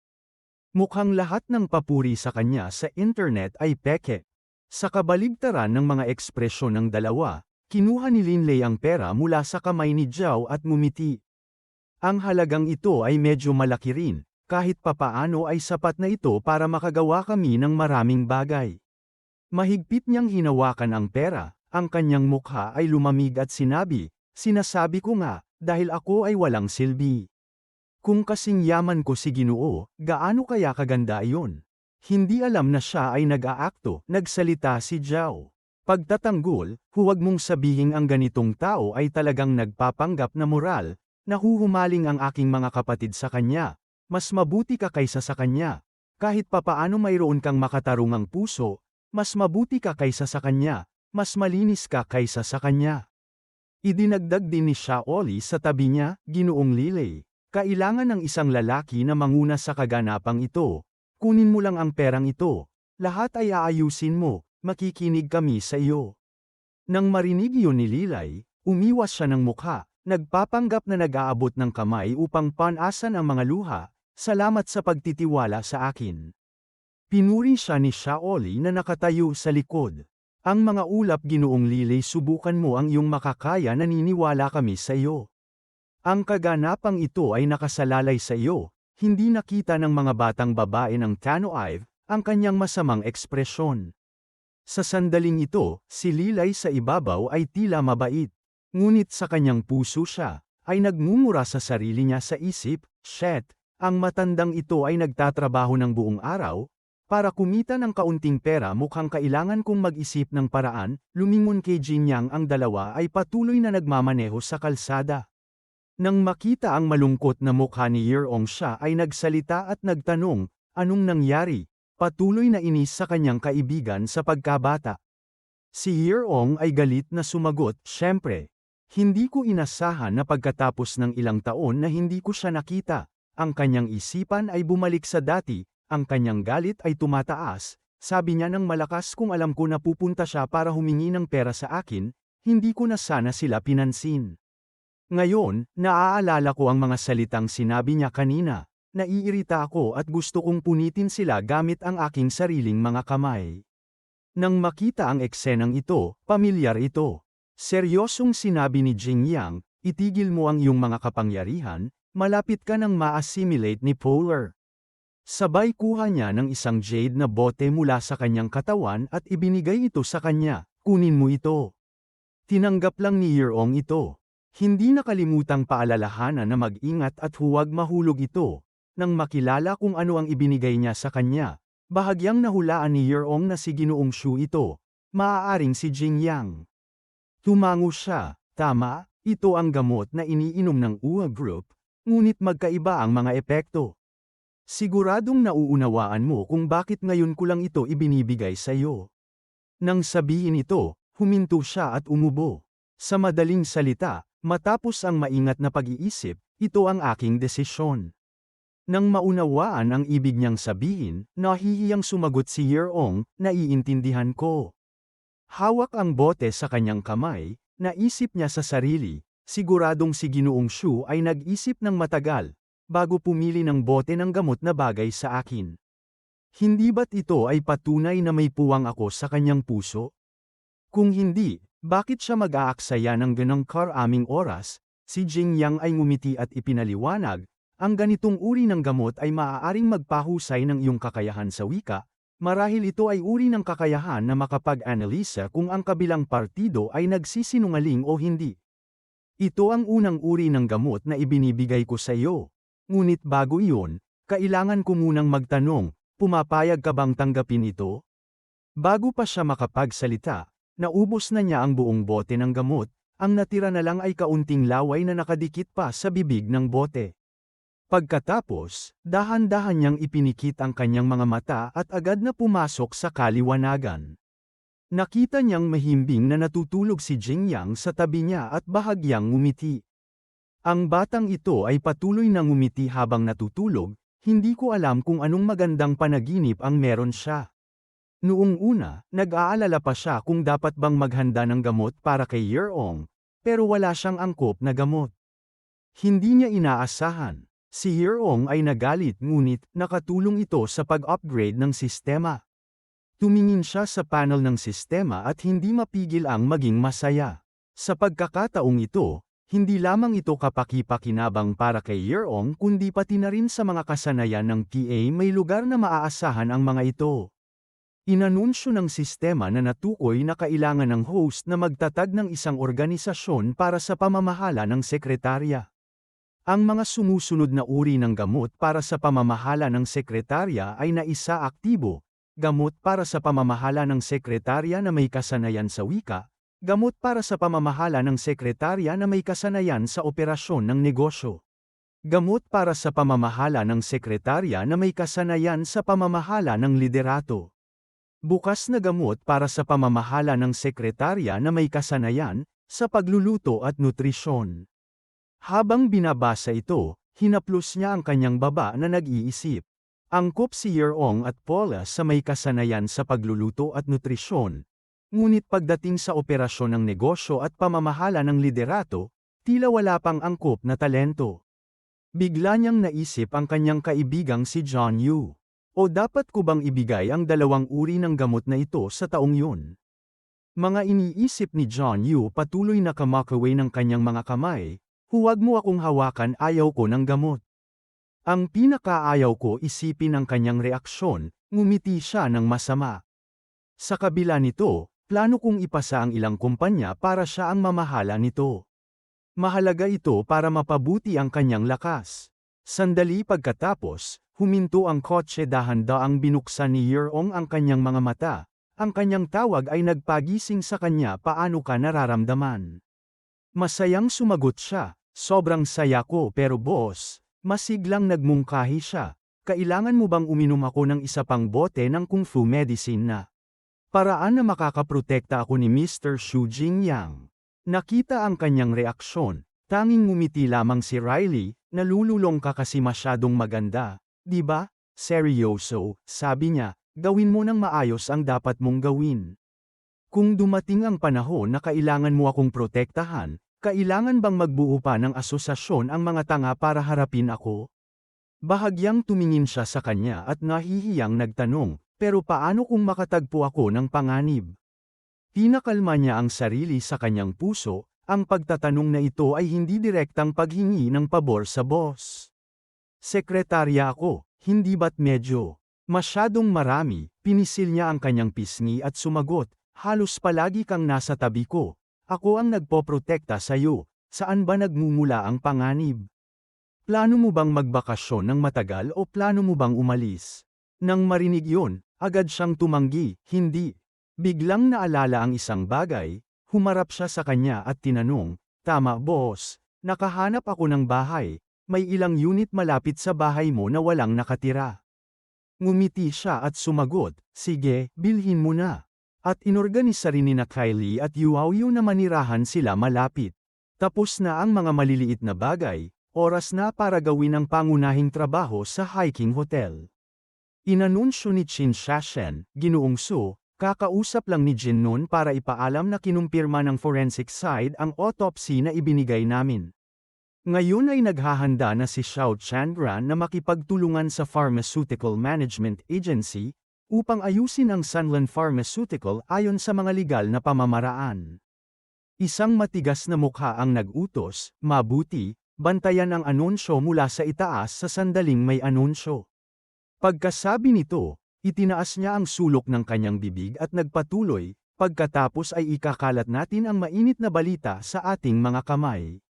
Mukhang lahat ng papuri sa kanya sa internet ay peke. Sa kabaligtaran ng mga ekspresyon ng dalawa, kinuha ni Linley ang pera mula sa kamay ni Zhao at ngumiti. Ang halagang ito ay medyo malaki rin, kahit papaano ay sapat na ito para makagawa kami ng maraming bagay. Mahigpit niyang hinawakan ang pera, ang kanyang mukha ay lumamig at sinabi, sinasabi ko nga, dahil ako ay walang silbi. Kung kasing yaman ko si Ginoo, gaano kaya kaganda iyon? Hindi alam na siya ay nag-aakto, nagsalita si Zhao. Pagtatanggol, huwag mong sabihing ang ganitong tao ay talagang nagpapanggap na moral, nahuhumaling ang aking mga kapatid sa kanya. Mas mabuti ka kaysa sa kanya. Kahit papaano mayroon kang makatarungang puso, mas mabuti ka kaysa sa kanya, mas malinis ka kaysa sa kanya. Idinagdag din ni Shaoli sa tabi niya, Ginoong Lilei, kailangan ng isang lalaki na manguna sa kaganapang ito. Kunin mo lang ang perang ito. Lahat ay aayusin mo, makikinig kami sa iyo. Nang marinig yun ni Lilei, umiwas siya ng mukha, nagpapanggap na nag-aabot ng kamay upang panasan ang mga luha. Salamat sa pagtitiwala sa akin. Pinuri siya ni Shaoli na nakatayo sa likod. Ang mga ulap Ginoong Lilei, subukan mo ang iyong makakaya, naniniwala kami sa iyo. Ang kaganapang ito ay nakasalalay sa iyo, hindi nakita ng mga batang babae ng Tanoive, ang kanyang masamang ekspresyon. Sa sandaling ito, si Lilei sa ibabaw ay tila mabait. Ngunit sa kanyang puso siya, ay nagmumura sa sarili niya sa isip, shit. Ang matandang ito ay nagtatrabaho ng buong araw, para kumita ng kaunting pera, mukhang kailangan kong mag-isip ng paraan. Lumingon kay Jinyang ang dalawa ay patuloy na nagmamaneho sa kalsada. Nang makita ang malungkot na mukha ni Yeong, siya ay nagsalita at nagtanong, anong nangyari? Patuloy na inis sa kanyang kaibigan sa pagkabata. Si Yeong ay galit na sumagot, syempre. Hindi ko inasahan na pagkatapos ng ilang taon na hindi ko siya nakita. Ang kanyang isipan ay bumalik sa dati, ang kanyang galit ay tumataas, sabi niya ng malakas, kung alam ko na pupunta siya para humingi ng pera sa akin, hindi ko na sana sila pinansin. Ngayon, naaalala ko ang mga salitang sinabi niya kanina, naiirita ako at gusto kong punitin sila gamit ang aking sariling mga kamay. Nang makita ang eksenang ito, pamilyar ito. Seryosong sinabi ni Jingyang, itigil mo ang iyong mga kapangyarihan, malapit ka nang ma-assimilate ni Polar. Sabay kuha niya ng isang jade na bote mula sa kanyang katawan at ibinigay ito sa kanya, kunin mo ito. Tinanggap lang ni Yeong ito. Hindi nakalimutang paalalahanan na mag-ingat at huwag mahulog ito. Nang makilala kung ano ang ibinigay niya sa kanya, bahagyang nahulaan ni Yeong na si Ginoong Shu ito, maaaring si Jingyang. Tumango siya, tama, ito ang gamot na iniinom ng UA Group. Ngunit magkaiba ang mga epekto. Siguradong nauunawaan mo kung bakit ngayon ko lang ito ibinibigay sa iyo. Nang sabihin ito, huminto siya at umubo. Sa madaling salita, matapos ang maingat na pag-iisip, ito ang aking desisyon. Nang maunawaan ang ibig niyang sabihin, nahihiyang sumagot si Yeong, naiintindihan ko. Hawak ang bote sa kanyang kamay, naisip niya sa sarili. Siguradong si Ginoong Shu ay nag-isip ng matagal, bago pumili ng bote ng gamot na bagay sa akin. Hindi ba't ito ay patunay na may puwang ako sa kanyang puso? Kung hindi, bakit siya mag-aaksaya ng ganong karaming oras? Si Jingyang ay ngumiti at ipinaliwanag, ang ganitong uri ng gamot ay maaaring magpahusay ng iyong kakayahan sa wika, marahil ito ay uri ng kakayahan na makapag-analisa kung ang kabilang partido ay nagsisinungaling o hindi. Ito ang unang uri ng gamot na ibinibigay ko sa iyo. Ngunit bago iyon, kailangan ko munang magtanong, pumapayag ka bang tanggapin ito? Bago pa siya makapagsalita, naubos na niya ang buong bote ng gamot, ang natira na lang ay kaunting laway na nakadikit pa sa bibig ng bote. Pagkatapos, dahan-dahan niyang ipinikit ang kanyang mga mata at agad na pumasok sa kaliwanagan. Nakita niyang mahimbing na natutulog si Jingyang sa tabi niya at bahagyang ngumiti. Ang batang ito ay patuloy na ngumiti habang natutulog, hindi ko alam kung anong magandang panaginip ang meron siya. Noong una, nag-aalala pa siya kung dapat bang maghanda ng gamot para kay Yeong, pero wala siyang angkop na gamot. Hindi niya inaasahan. Si Yeong ay nagalit ngunit nakatulong ito sa pag-upgrade ng sistema. Tumingin siya sa panel ng sistema at hindi mapigil ang maging masaya. Sa pagkakataong ito, hindi lamang ito kapaki-pakinabang para kay Yeong kundi pati na rin sa mga kasanayan ng PA may lugar na maaasahan ang mga ito. Inanunsyo ng sistema na natukoy na kailangan ng host na magtatag ng isang organisasyon para sa pamamahala ng sekretarya. Ang mga sumusunod na uri ng gamot para sa pamamahala ng sekretarya ay naisa aktibo, gamot para sa pamamahala ng sekretarya na may kasanayan sa wika, gamot para sa pamamahala ng sekretarya na may kasanayan sa operasyon ng negosyo. Gamot para sa pamamahala ng sekretarya na may kasanayan sa pamamahala ng liderato. Bukas na gamot para sa pamamahala ng sekretarya na may kasanayan sa pagluluto at nutrisyon. Habang binabasa ito, hinaplos niya ang kanyang baba na nag-iisip. Angkop si Yeong at Paula sa may kasanayan sa pagluluto at nutrisyon. Ngunit pagdating sa operasyon ng negosyo at pamamahala ng liderato, tila wala pang angkop na talento. Bigla niyang naisip ang kanyang kaibigang si John Yu. O dapat ko bang ibigay ang dalawang uri ng gamot na ito sa taong yun? Mga iniisip ni John Yu patuloy na kamakaway ng kanyang mga kamay. Huwag mo akong hawakan, ayaw ko ng gamot. Ang pinakaayaw ko isipin ang kanyang reaksyon, ngumiti siya ng masama. Sa kabila nito, plano kong ipasa ang ilang kumpanya para siya ang mamahala nito. Mahalaga ito para mapabuti ang kanyang lakas. Sandali pagkatapos, huminto ang kotse dahan-daang binuksan ni Yeong ang kanyang mga mata. Ang kanyang tawag ay nagpagising sa kanya, paano ka nararamdaman? Masayang sumagot siya. Sobrang saya ko pero boss, masiglang nagmungkahi siya. Kailangan mo bang uminom ako ng isa pang bote ng kung fu medicine na paraan na makakaprotekta ako ni Mr. Xu Jingyang? Nakita ang kanyang reaksyon, tanging ngumiti lamang si Riley, nalululong ka kasi masyadong maganda, di ba? Seryoso, sabi niya, gawin mo ng maayos ang dapat mong gawin. Kung dumating ang panahon na kailangan mo akong protektahan, kailangan bang magbuo pa ng asosasyon ang mga tanga para harapin ako? Bahagyang tumingin siya sa kanya at nahihiyang nagtanong, pero paano kung makatagpo ako ng panganib? Pinakalma niya ang sarili sa kanyang puso, ang pagtatanong na ito ay hindi direktang paghingi ng pabor sa boss. Sekretarya ako, hindi ba't medyo masyadong marami? Pinisil niya ang kanyang pisngi at sumagot, halos palagi kang nasa tabi ko. Ako ang nagpoprotekta sa iyo, saan ba nagmumula ang panganib? Plano mo bang magbakasyon ng matagal o plano mo bang umalis? Nang marinig yun, agad siyang tumanggi, hindi. Biglang naalala ang isang bagay, humarap siya sa kanya at tinanong, tama boss, nakahanap ako ng bahay, may ilang unit malapit sa bahay mo na walang nakatira. Ngumiti siya at sumagot, sige, bilhin mo na. At inorganisa rin ni Kylie at Yuaoyu na manirahan sila malapit. Tapos na ang mga maliliit na bagay, oras na para gawin ang pangunahing trabaho sa hiking hotel. Inanunsyo ni Qin Shashen, Ginoong Su, kakausap lang ni Jin noon para ipaalam na kinumpirma ng forensic side ang autopsy na ibinigay namin. Ngayon ay naghahanda na si Xiao Chandran na makipagtulungan sa Pharmaceutical Management Agency, upang ayusin ang Sunland Pharmaceutical ayon sa mga legal na pamamaraan. Isang matigas na mukha ang nag-utos, mabuti, bantayan ang anunsyo mula sa itaas sa sandaling may anunsyo. Pagkasabi nito, itinaas niya ang sulok ng kanyang bibig at nagpatuloy, pagkatapos ay ikakalat natin ang mainit na balita sa ating mga kamay.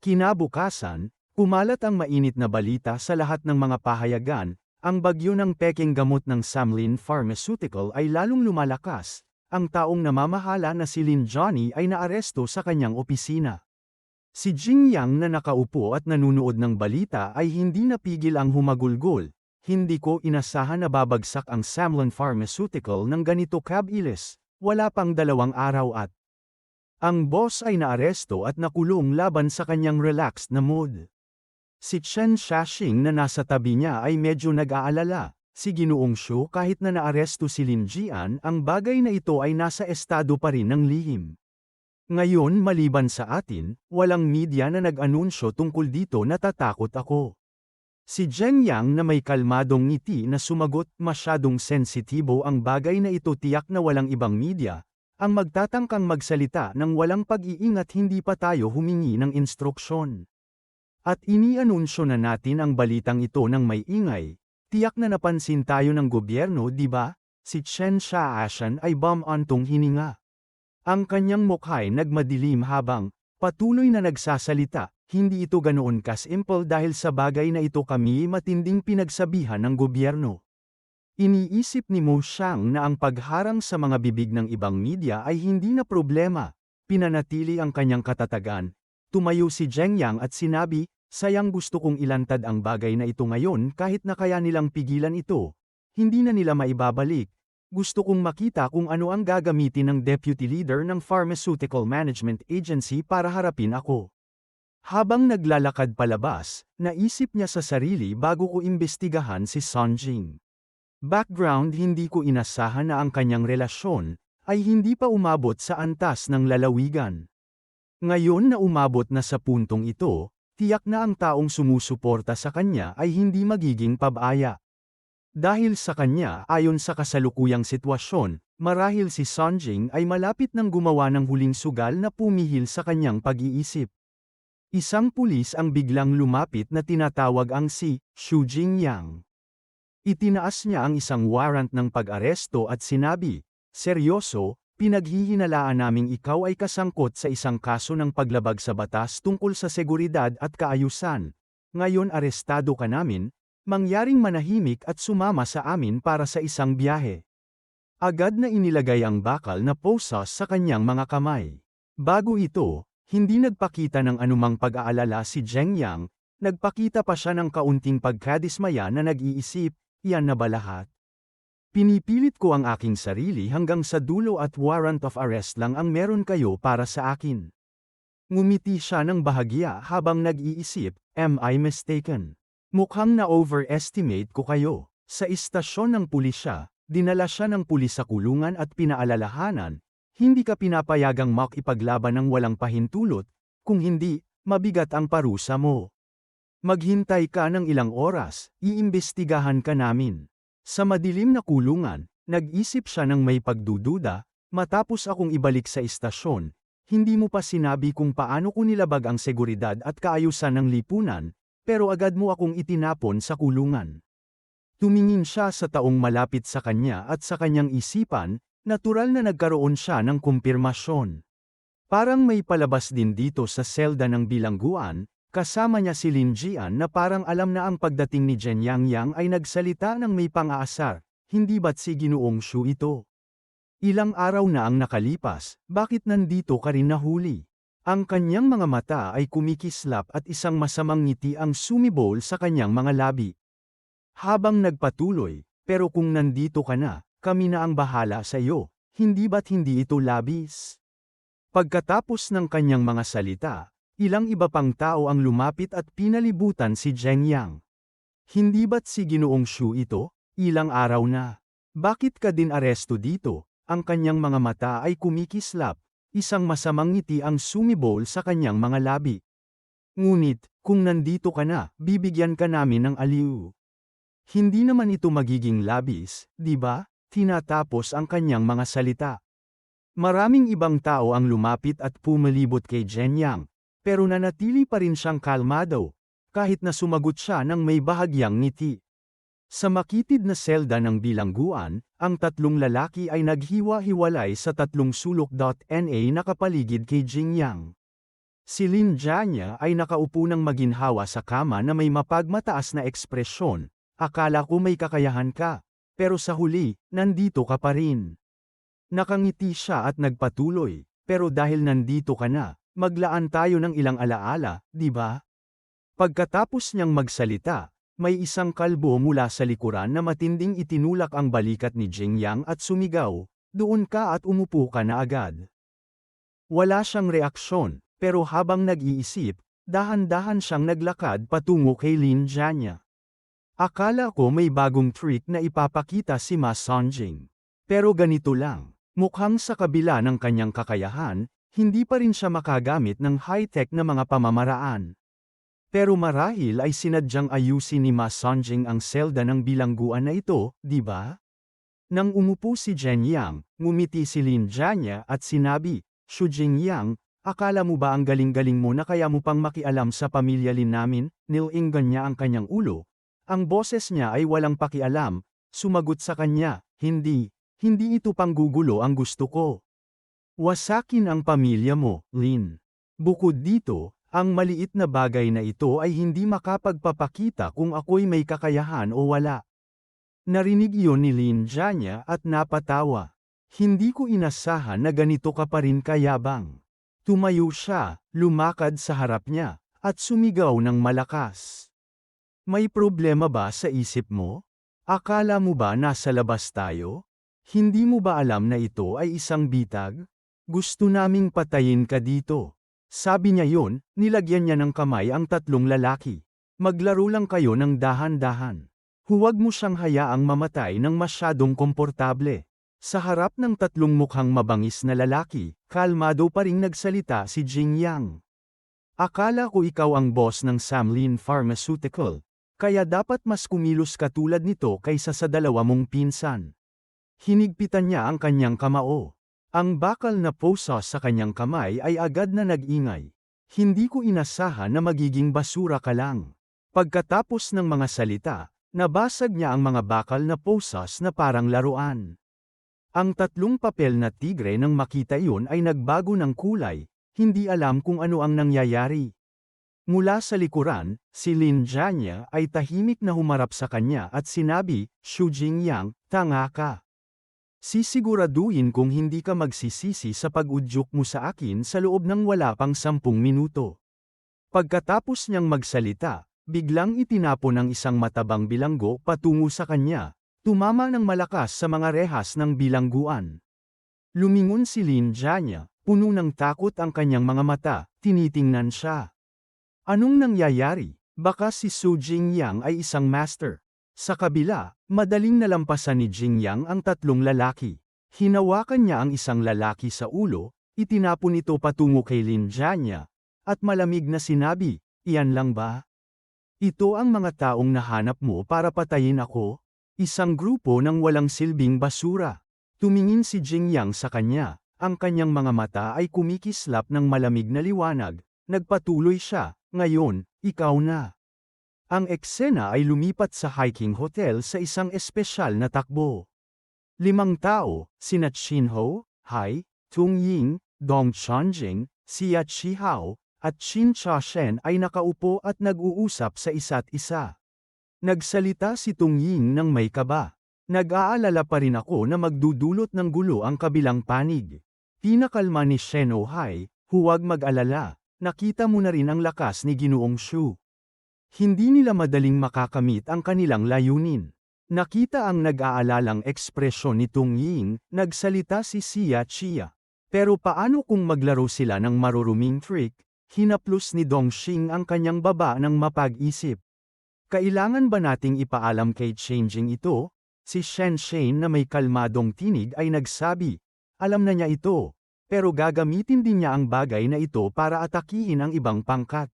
Kinabukasan, kumalat ang mainit na balita sa lahat ng mga pahayagan. Ang bagyo ng peking gamot ng Samlin Pharmaceutical ay lalong lumalakas. Ang taong namamahala na si Lin Johnny ay naaresto sa kanyang opisina. Si Jingyang na nakaupo at nanunood ng balita ay hindi napigil ang humagulgol. Hindi ko inasahan na babagsak ang Samlin Pharmaceutical ng ganito kabilis. wala pang 2 araw at ang boss ay naaresto at nakulong laban sa kanyang relaxed na mood. Si Chen Xiaxing na nasa tabi niya ay medyo nag-aalala. Si Ginoong Xu kahit na naaresto si Lin Jian, ang bagay na ito ay nasa estado pa rin ng lihim. Ngayon maliban sa atin, walang media na nag-anunsyo tungkol dito, natatakot ako. Si Zheng Yang na may kalmadong ngiti na sumagot, masyadong sensitibo ang bagay na ito, tiyak na walang ibang media ang magtatangkang magsalita ng walang pag-iingat hindi pa tayo humingi ng instruksyon. At inianunsyo na natin ang balitang ito ng may ingay. Tiyak na napansin tayo ng gobyerno, di ba? Si Chen Xiaoshan ay bumantong hininga. Ang kanyang mukha'y nagmadilim habang patuloy na nagsasalita. Hindi ito ganoon kasimple dahil sa bagay na ito kami matinding pinagsabihan ng gobyerno. Iniisip ni Mo Xiang na ang pagharang sa mga bibig ng ibang media ay hindi na problema. Pinanatili ang kanyang katatagan. Tumayo si Zheng Yang at sinabi, sayang, gusto kong ilantad ang bagay na ito ngayon kahit na kaya nilang pigilan ito. Hindi na nila maibabalik. Gusto kong makita kung ano ang gagamitin ng deputy leader ng Pharmaceutical Management Agency para harapin ako. Habang naglalakad palabas, naisip niya sa sarili, bago ko imbestigahan si Sun Jing. Background, hindi ko inasahan na ang kanyang relasyon ay hindi pa umabot sa antas ng lalawigan. Ngayon na umabot na sa puntong ito, tiyak na ang taong sumusuporta sa kanya ay hindi magiging pabaya. Dahil sa kanya, ayon sa kasalukuyang sitwasyon, marahil si Sun Jing ay malapit nang gumawa ng huling sugal na pumihil sa kanyang pag-iisip. Isang pulis ang biglang lumapit na tinatawag ang si Xu Jingyang. Itinaas niya ang isang warrant ng pag-aresto at sinabi, seryoso, pinaghihinalaan naming ikaw ay kasangkot sa isang kaso ng paglabag sa batas tungkol sa seguridad at kaayusan. Ngayon arestado ka namin, mangyaring manahimik at sumama sa amin para sa isang biyahe. Agad na inilagay ang bakal na posas sa kanyang mga kamay. Bago ito, hindi nagpakita ng anumang pag-aalala si Zheng Yang, nagpakita pa siya ng kaunting pagkadismaya na nag-iisip, yan na ba lahat? Pinipilit ko ang aking sarili hanggang sa dulo at warrant of arrest lang ang meron kayo para sa akin. Ngumiti siya ng bahagya habang nag-iisip, am I mistaken? Mukhang na-overestimate ko kayo. Sa istasyon ng pulisya, dinala siya ng pulis sa kulungan at pinaalalahanan, hindi ka pinapayagang makipaglaban ng walang pahintulot, kung hindi, mabigat ang parusa mo. Maghintay ka ng ilang oras, iimbestigahan ka namin. Sa madilim na kulungan, nag-isip siya ng may pagdududa, matapos akong ibalik sa istasyon, hindi mo pa sinabi kung paano ko nilabag ang seguridad at kaayusan ng lipunan, pero agad mo akong itinapon sa kulungan. Tumingin siya sa taong malapit sa kanya at sa kanyang isipan, natural na nagkaroon siya ng kumpirmasyon. Parang may palabas din dito sa selda ng bilangguan. Kasama niya si Lin Jian na parang alam na ang pagdating ni Zheng Yang ay nagsalita ng may pang-aasar, hindi ba't si Ginoong Xu ito? Ilang araw na ang nakalipas, bakit nandito ka rin nahuli? Ang kanyang mga mata ay kumikislap at isang masamang ngiti ang sumibol sa kanyang mga labi. Habang nagpatuloy, pero kung nandito ka na, kami na ang bahala sa iyo, hindi ba't hindi ito labis? Pagkatapos ng kanyang mga salita, ilang iba pang tao ang lumapit at pinalibutan si Zheng Yang. Hindi ba't si Ginoong Xu ito? Ilang araw na. Bakit ka din aresto dito? Ang kanyang mga mata ay kumikislap, isang masamang ngiti ang sumibol sa kanyang mga labi. Ngunit, kung nandito ka na, bibigyan ka namin ng aliw. Hindi naman ito magiging labis, di ba? Tinatapos ang kanyang mga salita. Maraming ibang tao ang lumapit at pumalibot kay Zheng Yang. Pero nanatili pa rin siyang kalmado, kahit na sumagot siya ng may bahagyang ngiti. Sa makitid na selda ng bilangguan, ang tatlong lalaki ay naghiwa-hiwalay sa tatlong sulok. Nakapaligid kay Zheng Yang. Si Lin Jian ay nakaupo ng maginhawa sa kama na may mapagmataas na ekspresyon, akala ko may kakayahan ka, pero sa huli, nandito ka pa rin. Nakangiti siya at nagpatuloy, pero dahil nandito ka na, maglaan tayo ng ilang alaala, di ba? Pagkatapos niyang magsalita, may isang kalbo mula sa likuran na matinding itinulak ang balikat ni Zheng Yang at sumigaw, Doon ka at umupo ka na agad. Wala siyang reaksyon, pero habang nag-iisip, dahan-dahan siyang naglakad patungo kay Lin Jianya. Akala ko may bagong trick na ipapakita si Ma Songjing. Pero ganito lang, mukhang sa kabila ng kanyang kakayahan, hindi pa rin siya makagamit ng high-tech na mga pamamaraan. Pero marahil ay sinadyang ayusin ni Ma Songjing ang selda ng bilangguan na ito, di ba? Nang umupo si Zhen Yang, ngumiti si Lin Jianya at sinabi, "Xu Jingyang, akala mo ba ang galing-galing mo na kaya mo pang makialam sa pamilya Lin namin?" Nilinggan niya ang kanyang ulo. Ang boses niya ay walang pakialam, sumagot sa kanya, "Hindi ito panggugulo ang gusto ko. Wasakin ang pamilya mo, Lin. Bukod dito, ang maliit na bagay na ito ay hindi makapagpapakita kung ako'y may kakayahan o wala." Narinig iyon ni Lin Jianya at napatawa. Hindi ko inasahan na ganito ka pa rin kayabang. Tumayo siya, lumakad sa harap niya, at sumigaw ng malakas. May problema ba sa isip mo? Akala mo ba nasa labas tayo? Hindi mo ba alam na ito ay isang bitag? Gusto naming patayin ka dito. Sabi niya yon, nilagyan niya ng kamay ang tatlong lalaki. Maglaro lang kayo ng dahan-dahan. Huwag mo siyang hayaang mamatay ng masyadong komportable. Sa harap ng tatlong mukhang mabangis na lalaki, kalmado pa ring nagsalita si Jingyang. Akala ko ikaw ang boss ng Samlin Pharmaceutical. Kaya dapat mas kumilos ka tulad nito kaysa sa dalawa mong pinsan. Hinigpitan niya ang kanyang kamao. Ang bakal na posa sa kanyang kamay ay agad na nag-ingay. Hindi ko inasahan na magiging basura ka lang. Pagkatapos ng mga salita, nabasag niya ang mga bakal na posas na parang laruan. Ang tatlong papel na tigre nang makita iyon ay nagbago ng kulay, hindi alam kung ano ang nangyayari. Mula sa likuran, si Lin Jianya ay tahimik na humarap sa kanya at sinabi, "Xu Jingyang, tanga ka. Sisiguraduhin kong hindi ka magsisisi sa pag-udyok mo sa akin sa loob ng wala pang 10 minuto." Pagkatapos niyang magsalita, biglang itinapon ng isang matabang bilanggo patungo sa kanya, tumama ng malakas sa mga rehas ng bilangguan. Lumingon si Lin Jianya, puno ng takot ang kanyang mga mata, tinitingnan siya. Anong nangyayari? Baka si Xu Jingyang ay isang master. Sa kabila, madaling nalampasan ni Jingyang ang tatlong lalaki. Hinawakan niya ang isang lalaki sa ulo, itinapon ito patungo kay Lin Jianya, at malamig na sinabi, "Iyan lang ba? Ito ang mga taong nahanap mo para patayin ako? Isang grupo ng walang silbing basura." Tumingin si Jingyang sa kanya, ang kanyang mga mata ay kumikislap ng malamig na liwanag, nagpatuloy siya. "Ngayon, ikaw na." Ang eksena ay lumipat sa hiking hotel sa isang espesyal na takbo. 5 tao, sina Qin Ho, Hai, Tung Ying, Dong Chonjing, Xia Chihao, at Qin Chashen ay nakaupo at nag-uusap sa isa't isa. Nagsalita si Tung Ying ng may kaba. "Nag-aalala pa rin ako na magdudulot ng gulo ang kabilang panig." Pinakalma ni Shen O Hai, "Huwag mag-alala. Nakita mo na rin ang lakas ni Ginoong Xu. Hindi nila madaling makakamit ang kanilang layunin." Nakita ang nag-aalalang ekspresyon ni Tung Ying, nagsalita si Xia Chia. "Pero paano kung maglaro sila ng maruruming trick?" Hinaplos ni Dong Xing ang kanyang baba ng mapag-isip. "Kailangan ba nating ipaalam kay Changing ito?" Si Shen Shane na may kalmadong tinig ay nagsabi, "Alam na niya ito. Pero gagamitin din niya ang bagay na ito para atakihin ang ibang pangkat."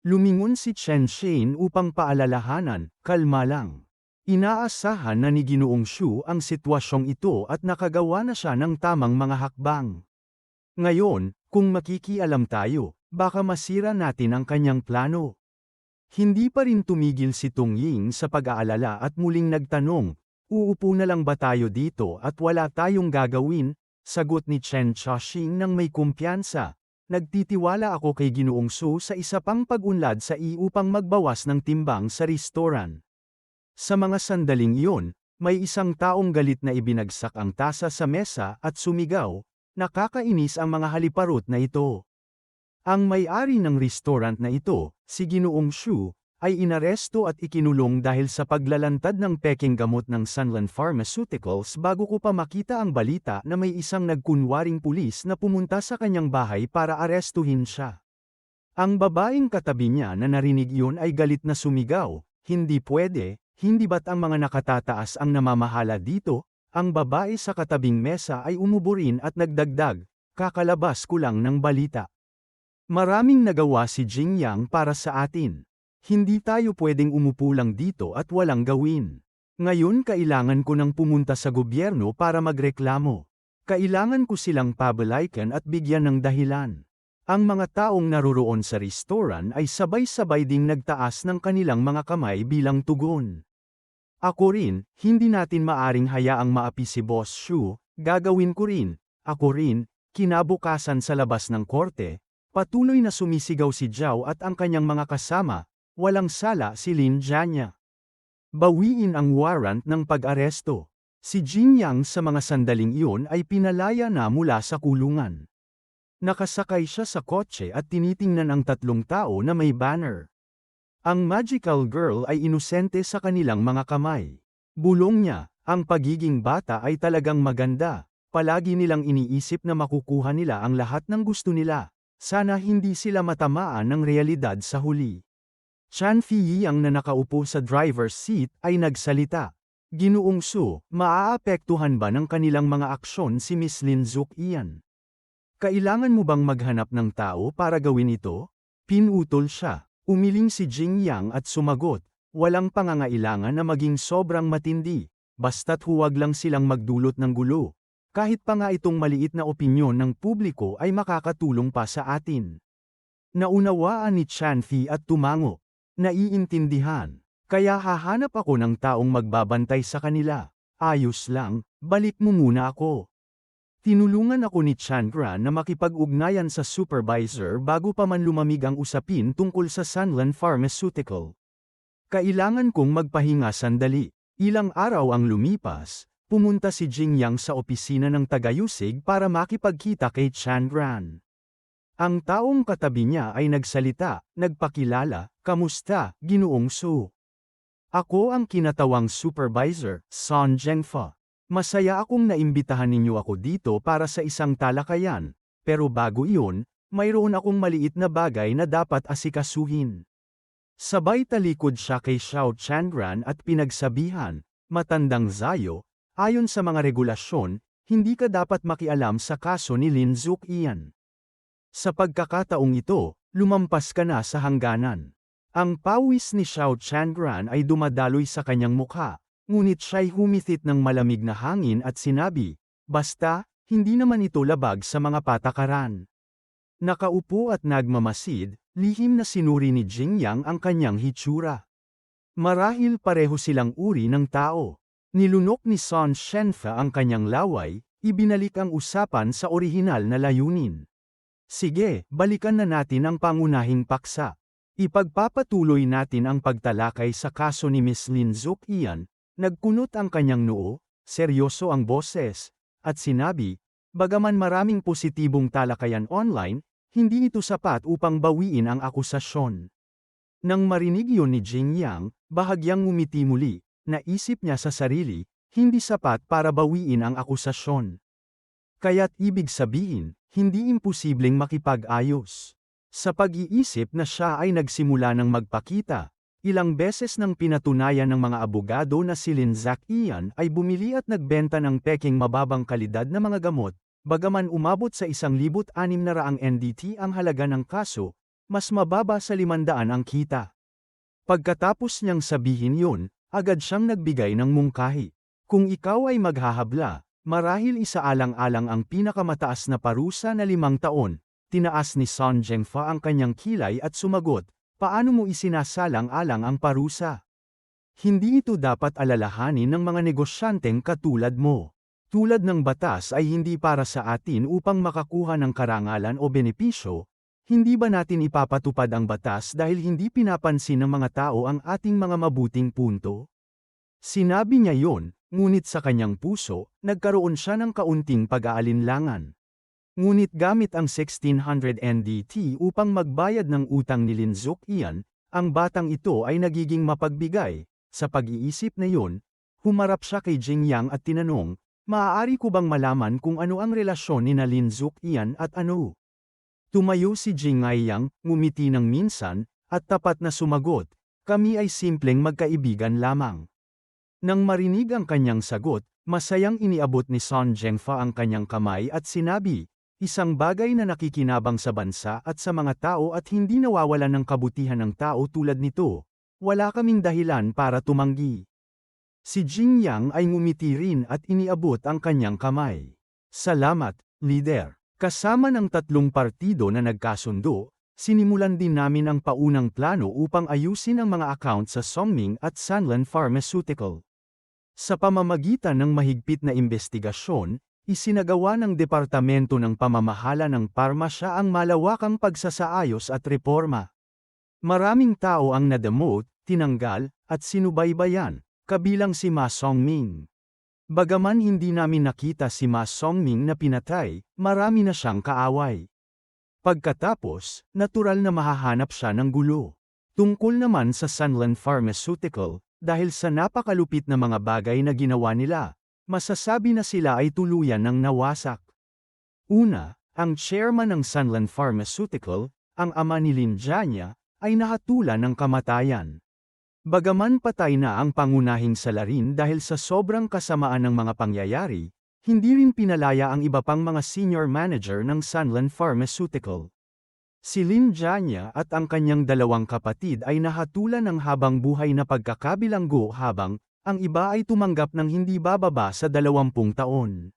Lumingon si Chen Shane upang paalalahanan, "Kalma lang. Inaasahan na ni Ginoong Xu ang sitwasyong ito at nakagawa na siya ng tamang mga hakbang. Ngayon, kung makikialam tayo, baka masira natin ang kanyang plano." Hindi pa rin tumigil si Tung Ying sa pag-aalala at muling nagtanong, "Uupo na lang ba tayo dito at wala tayong gagawin?" Sagot ni Chen Chashing nang may kumpiyansa, "Nagtitiwala ako kay Ginoong Xu sa isa pang pag-unlad sa upang magbawas ng timbang sa restoran." Sa mga sandaling iyon, may isang taong galit na ibinagsak ang tasa sa mesa at sumigaw, "Nakakainis ang mga haliparot na ito." Ang may-ari ng restaurant na ito, si Ginoong Xu, ay inaresto at ikinulong dahil sa paglalantad ng peking gamot ng Sunland Pharmaceuticals bago ko pa makita ang balita na may isang nagkunwaring pulis na pumunta sa kanyang bahay para arestuhin siya. Ang babaeng katabi niya na narinig iyon ay galit na sumigaw, "Hindi pwede, hindi ba't ang mga nakatataas ang namamahala dito?" Ang babae sa katabing mesa ay umuburin at nagdagdag, "Kakalabas ko lang ng balita. Maraming nagawa si Jingyang para sa atin. Hindi tayo pwedeng umupo lang dito at walang gawin. Ngayon kailangan ko nang pumunta sa gobyerno para magreklamo. Kailangan ko silang pabalaykan at bigyan ng dahilan." Ang mga taong naroroon sa restoran ay sabay-sabay ding nagtaas ng kanilang mga kamay bilang tugon. "Ako rin, hindi natin maaring hayaang maapi si Boss Shu, gagawin ko rin." "Ako rin." Kinabukasan sa labas ng korte, patuloy na sumisigaw si Zhao at ang kanyang mga kasama, walang sala si Lin Jianya. Bawiin ang warrant ng pag-aresto. Si Jingyang sa mga sandaling iyon ay pinalaya na mula sa kulungan. Nakasakay siya sa kotse at tinitingnan ang tatlong tao na may banner. Ang magical girl ay inosente sa kanilang mga kamay. Bulong niya, "Ang pagiging bata ay talagang maganda. Palagi nilang iniisip na makukuha nila ang lahat ng gusto nila. Sana hindi sila matamaan ng realidad sa huli." Chan Fiyang na nakaupo sa driver's seat ay nagsalita. "Ginoong Su, maaapektuhan ba ng kanilang mga aksyon si Miss Lin Zuqian? Kailangan mo bang maghanap ng tao para gawin ito?" Pinutol siya. Umiling si Jingyang at sumagot, "Walang pangangailangan na maging sobrang matindi, basta't huwag lang silang magdulot ng gulo. Kahit pa nga itong maliit na opinyon ng publiko ay makakatulong pa sa atin." Naunawaan ni Chanfi at tumango. "Naiintindihan. Kaya hahanap ako ng taong magbabantay sa kanila. Ayos lang, balik mo muna ako." Tinulungan ako ni Chandra na makipag-ugnayan sa supervisor bago pa man lumamig ang usapin tungkol sa Sunland Pharmaceutical. Kailangan kong magpahinga sandali. Ilang araw ang lumipas, pumunta si Jingyang sa opisina ng tagayusig para makipagkita kay Chandran. Ang taong katabi niya ay nagsalita, nagpakilala, "Kamusta, Ginoong Su? Ako ang kinatawang supervisor, Son Zhengfa. Masaya akong naimbitahan ninyo ako dito para sa isang talakayan, pero bago iyon, mayroon akong maliit na bagay na dapat asikasuhin." Sabay talikod siya kay Xiao Chandran at pinagsabihan, "Matandang Zayo, ayon sa mga regulasyon, hindi ka dapat makialam sa kaso ni Lin Zuqian. Sa pagkakataong ito, lumampas ka na sa hangganan." Ang pawis ni Xiao Chandran ay dumadaloy sa kanyang mukha. Ngunit siya'y humithit ng malamig na hangin at sinabi, "Basta, hindi naman ito labag sa mga patakaran." Nakaupo at nagmamasid, lihim na sinuri ni Jingyang ang kanyang hitsura. Marahil pareho silang uri ng tao. Nilunok ni Son Shenfa ang kanyang laway, ibinalik ang usapan sa orihinal na layunin. "Sige, balikan na natin ang pangunahing paksa. Ipagpapatuloy natin ang pagtalakay sa kaso ni Miss Lin Zuqian." Nagkunot ang kanyang noo, seryoso ang boses, at sinabi, "Bagaman maraming positibong talakayan online, hindi ito sapat upang bawiin ang akusasyon." Nang marinig yun ni Jingyang, bahagyang ngumiti muli, naisip niya sa sarili, hindi sapat para bawiin ang akusasyon. Kaya't ibig sabihin, hindi imposibleng makipag-ayos. Sa pag-iisip na siya ay nagsimula ng magpakita, ilang beses nang pinatunayan ng mga abogado na si Lin Zuqian ay bumili at nagbenta ng peking mababang kalidad na mga gamot, bagaman umabot sa 1,600 NDT ang halaga ng kaso, mas mababa sa 500 ang kita. Pagkatapos niyang sabihin yun, agad siyang nagbigay ng mungkahi. "Kung ikaw ay maghahabla, marahil isaalang-alang ang pinakamataas na parusa na 5 taon, tinaas ni Son Zhengfa ang kanyang kilay at sumagot, "Paano mo isinasalang-alang ang parusa? Hindi ito dapat alalahanin ng mga negosyanteng katulad mo. Tulad ng batas ay hindi para sa atin upang makakuha ng karangalan o benepisyo, hindi ba natin ipapatupad ang batas dahil hindi pinapansin ng mga tao ang ating mga mabuting punto?" Sinabi niya yon, ngunit sa kanyang puso, nagkaroon siya ng kaunting pag-aalinlangan. Ngunit gamit ang 1,600 NDT upang magbayad ng utang ni Lin Zuqian, Ang batang ito ay nagiging mapagbigay. Sa pag-iisip na yun, humarap siya kay Jing Yang at tinanong, maaari ko bang malaman kung ano ang relasyon ni Lin Zuqian at ano? Tumayo si Jing Yang, ngumiti ng minsan, at tapat na sumagot, kami ay simpleng magkaibigan lamang. Nang marinig ang kanyang sagot, masayang iniabot ni Son Zhengfa ang kanyang kamay at sinabi, isang bagay na nakikinabang sa bansa at sa mga tao at hindi nawawalan ng kabutihan ng tao tulad nito. Wala kaming dahilan para tumanggi. Si Jing Yang ay ngumiti rin at iniabot ang kanyang kamay. Salamat, leader. Kasama ng 3 partido na nagkasundo, sinimulan din namin ang paunang plano upang ayusin ang mga account sa Songming at Sanlan Pharmaceutical. Sa pamamagitan ng mahigpit na investigasyon, isinagawa ng Departamento ng Pamamahala ng Parmasya ang malawakang pagsasaayos at reforma. Maraming tao ang na-demote, tinanggal, at sinubaybayan, kabilang si Ma Songming. Bagaman hindi namin nakita si Ma Songming na pinatay, marami na siyang kaaway. Pagkatapos, natural na mahahanap siya ng gulo. Tungkol naman sa Sanlan Pharmaceutical, dahil sa napakalupit na mga bagay na ginawa nila, masasabi na sila ay tuluyan ng nawasak. Una, ang chairman ng Sanlan Pharmaceutical, ang ama ni Lin Jianya, ay nahatulan ng kamatayan. Bagaman patay na ang pangunahing salarin dahil sa sobrang kasamaan ng mga pangyayari, hindi rin pinalaya ang iba pang mga senior manager ng Sanlan Pharmaceutical. Si Lin Jianya at ang kanyang 2 kapatid ay nahatulan ng habang buhay na pagkakabilanggo habang ang iba ay tumanggap ng hindi bababa sa 20 taon.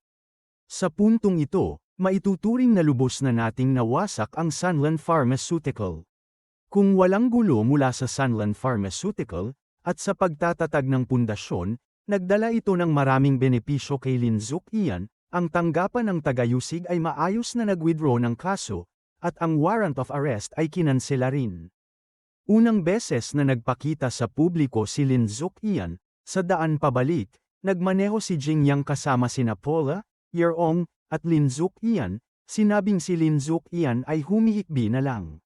Sa puntong ito, maituturing na lubos na nating nawasak ang Sanlan Pharmaceutical. Kung walang gulo mula sa Sanlan Pharmaceutical, at sa pagtatatag ng pundasyon, nagdala ito ng maraming benepisyo kay Lin Zuqian, ang tanggapan ng tagayusig ay maayos na nag-withdraw ng kaso, at ang warrant of arrest ay kinansela rin. Unang beses na nagpakita sa publiko si Lin Zuqian, sa daan pabalik, nagmaneho si Jing Yang kasama sina Paula, Yeong, at Lin Zuqian, sinabing si Lin Zuqian ay humihikbi na lang.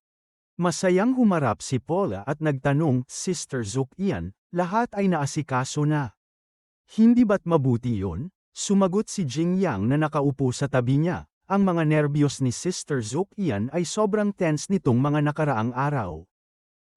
Masayang humarap si Paula at nagtanong, Sister Zuqian, lahat ay naasikaso na. Hindi ba't mabuti yun? Sumagot si Jing Yang na nakaupo sa tabi niya. Ang mga nerbiyos ni Sister Zuqian ay sobrang tense nitong mga nakaraang araw.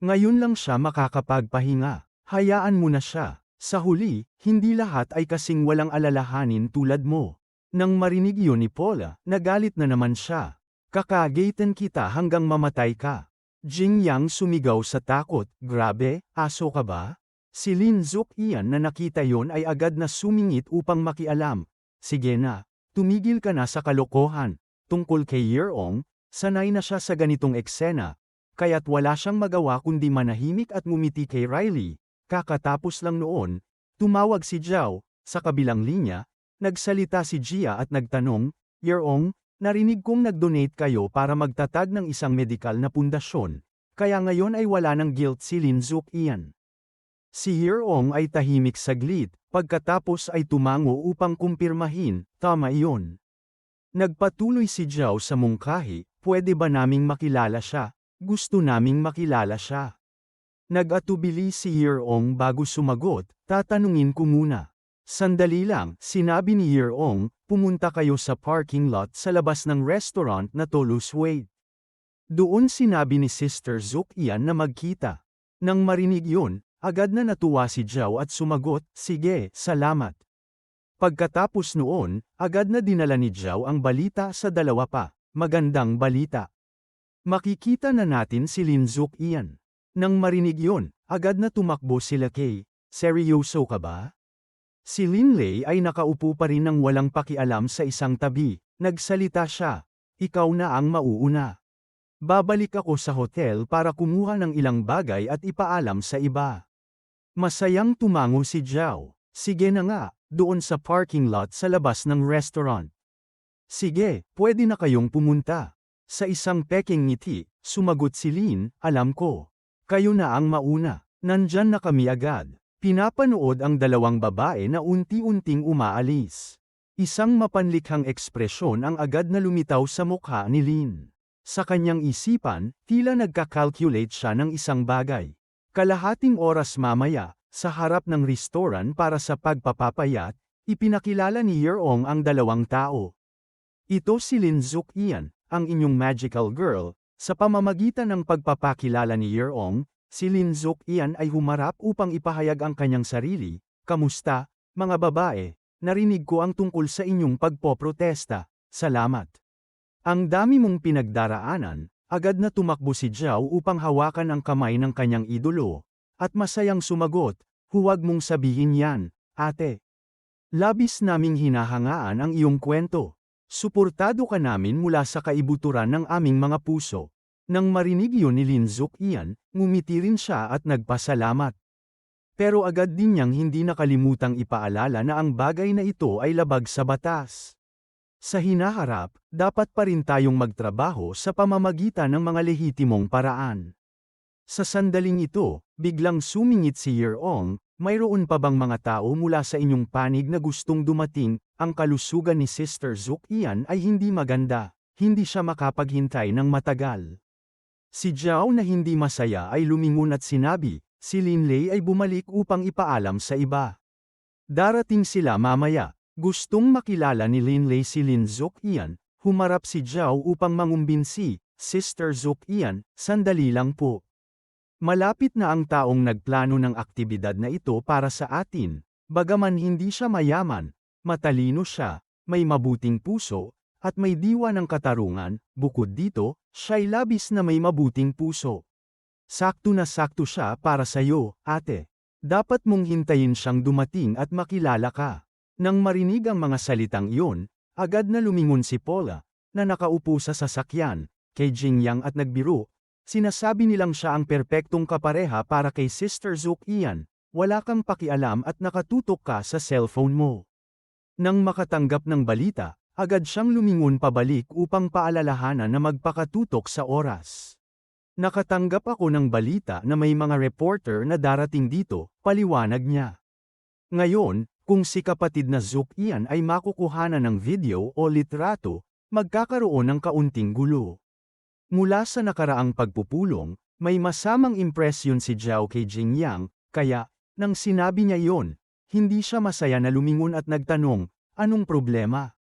Ngayon lang siya makakapagpahinga. Hayaan mo na siya. Sa huli, hindi lahat ay kasing walang alalahanin tulad mo. Nang marinig yun ni Paula, nagalit na naman siya. Kakagatin kita hanggang mamatay ka. Jing Yang sumigaw sa takot, grabe, aso ka ba? Si Lin Zuqian na nakita yon ay agad na sumingit upang makialam. Sige na. Tumigil ka na sa kalokohan. Tungkol kay Yeong, sanay na siya sa ganitong eksena, kaya't wala siyang magawa kundi manahimik at ngumiti kay Riley. Kakatapos lang noon, tumawag si Zhao, sa kabilang linya, nagsalita si Jia at nagtanong, Yeong, narinig kong nag-donate kayo para magtatag ng isang medikal na pundasyon, kaya ngayon ay wala ng guilt si Lin Zuqian. Si Yeong ay tahimik saglit, pagkatapos ay tumango upang kumpirmahin, tama iyon. Nagpatuloy si Zhao sa mungkahi, pwede ba naming makilala siya? Gusto naming makilala siya. Nag-atubili si Yeong bago sumagot, tatanungin ko muna. Sandali lang, sinabi ni Yeong, pumunta kayo sa parking lot sa labas ng restaurant na Toulouse Wait. Doon sinabi ni Sister Zuqian na magkita. Nang marinig yun, agad na natuwa si Zhao at sumagot, sige, salamat. Pagkatapos noon, agad na dinala ni Zhao ang balita sa 2 pa, magandang balita. Makikita na natin si Lin Zuqian. Nang marinig yun, agad na tumakbo sila kay, seryoso ka ba? Si Lin Lei ay nakaupo pa rin ng walang pakialam sa isang tabi, nagsalita siya, ikaw na ang mauuna. Babalik ako sa hotel para kumuha ng ilang bagay at ipaalam sa iba. Masayang tumango si Zhao. Sige na nga, doon sa parking lot sa labas ng restaurant. Sige, pwede na kayong pumunta. Sa isang peking ngiti, sumagot si Lin, alam ko. Kayo na ang mauna. Nandyan na kami agad. Pinapanood ang 2 babae na unti-unting umaalis. Isang mapanlikhang ekspresyon ang agad na lumitaw sa mukha ni Lin. Sa kanyang isipan, tila nagka-calculate siya ng isang bagay. Kalahating oras mamaya, sa harap ng restoran para sa pagpapapayat, ipinakilala ni Yeong ang dalawang tao. Ito si Lin Zuk-ian, ang inyong magical girl. Sa pamamagitan ng pagpapakilala ni Yeong, si Lin Zuk-ian ay humarap upang ipahayag ang kanyang sarili. Kamusta, mga babae? Narinig ko ang tungkol sa inyong pagpoprotesta. Salamat. Ang dami mong pinagdaraanan. Agad na tumakbo si Zhao upang hawakan ang kamay ng kanyang idolo. At masayang sumagot, huwag mong sabihin yan, ate. Labis naming hinahangaan ang iyong kwento. Suportado ka namin mula sa kaibuturan ng aming mga puso. Nang marinig yun ni Lin Zuk-ian, ngumiti rin siya at nagpasalamat. Pero agad din niyang hindi nakalimutang ipaalala na ang bagay na ito ay labag sa batas. Sa hinaharap, dapat pa rin tayong magtrabaho sa pamamagitan ng mga lehitimong paraan. Sa sandaling ito, biglang sumingit si Yeong, mayroon pa bang mga tao mula sa inyong panig na gustong dumating? Ang kalusugan ni Sister Zuk-ian ay hindi maganda, hindi siya makapaghintay ng matagal. Si Zhao na hindi masaya ay lumingon at sinabi, si Linlei ay bumalik upang ipaalam sa iba. Darating sila mamaya. Gustong makilala ni Linlei si Lin Zuk-ian, humarap si Zhao upang mangumbinsi, Sister Zuk-ian, sandali lang po. Malapit na ang taong nagplano ng aktibidad na ito para sa atin, bagaman hindi siya mayaman, matalino siya, may mabuting puso, at may diwa ng katarungan, bukod dito, siya'y labis na may mabuting puso. Sakto na sakto siya para sa'yo, ate. Dapat mong hintayin siyang dumating at makilala ka. Nang marinig ang mga salitang iyon, agad na lumingon si Paula, na nakaupo sa sasakyan, kay Jingyang at nagbiro. Sinasabi nilang siya ang perpektong kapareha para kay Sister Zuk-ian, wala kang pakialam at nakatutok ka sa cellphone mo. Nang makatanggap ng balita, agad siyang lumingon pabalik upang paalalahanan na magpakatutok sa oras. Nakatanggap ako ng balita na may mga reporter na darating dito, paliwanag niya. Ngayon, kung si kapatid na Zuk-ian ay makukuhanan ng video o litrato, magkakaroon ng kaunting gulo. Mula sa nakaraang pagpupulong, may masamang impresyon si Zhao kay Jingyang, kaya, nang sinabi niya yon, hindi siya masaya na lumingon at nagtanong, anong problema?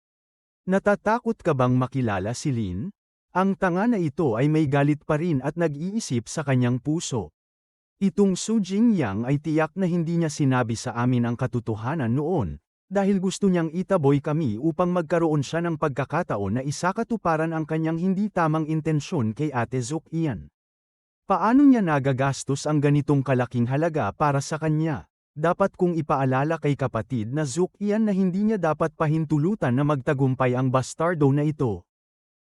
Natatakot ka bang makilala si Lin? Ang tanga na ito ay may galit pa rin at nag-iisip sa kanyang puso. Itong Su Jingyang ay tiyak na hindi niya sinabi sa amin ang katotohanan noon, dahil gusto niyang itaboy kami upang magkaroon siya ng pagkakataon na isakatuparan ang kanyang hindi tamang intensyon kay Ate Zuk-ian. Paano niya nagagastos ang ganitong kalaking halaga para sa kanya? Dapat kong ipaalala kay kapatid na Zuk-ian na hindi niya dapat pahintulutan na magtagumpay ang bastardo na ito.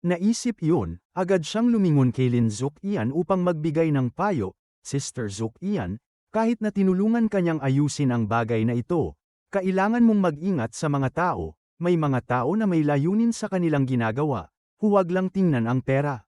Naisip yun, agad siyang lumingon kay Lin Zuk-ian upang magbigay ng payo. Sister Zuk-ian, kahit na tinulungan kanyang ayusin ang bagay na ito, kailangan mong mag-ingat sa mga tao, may mga tao na may layunin sa kanilang ginagawa, huwag lang tingnan ang pera.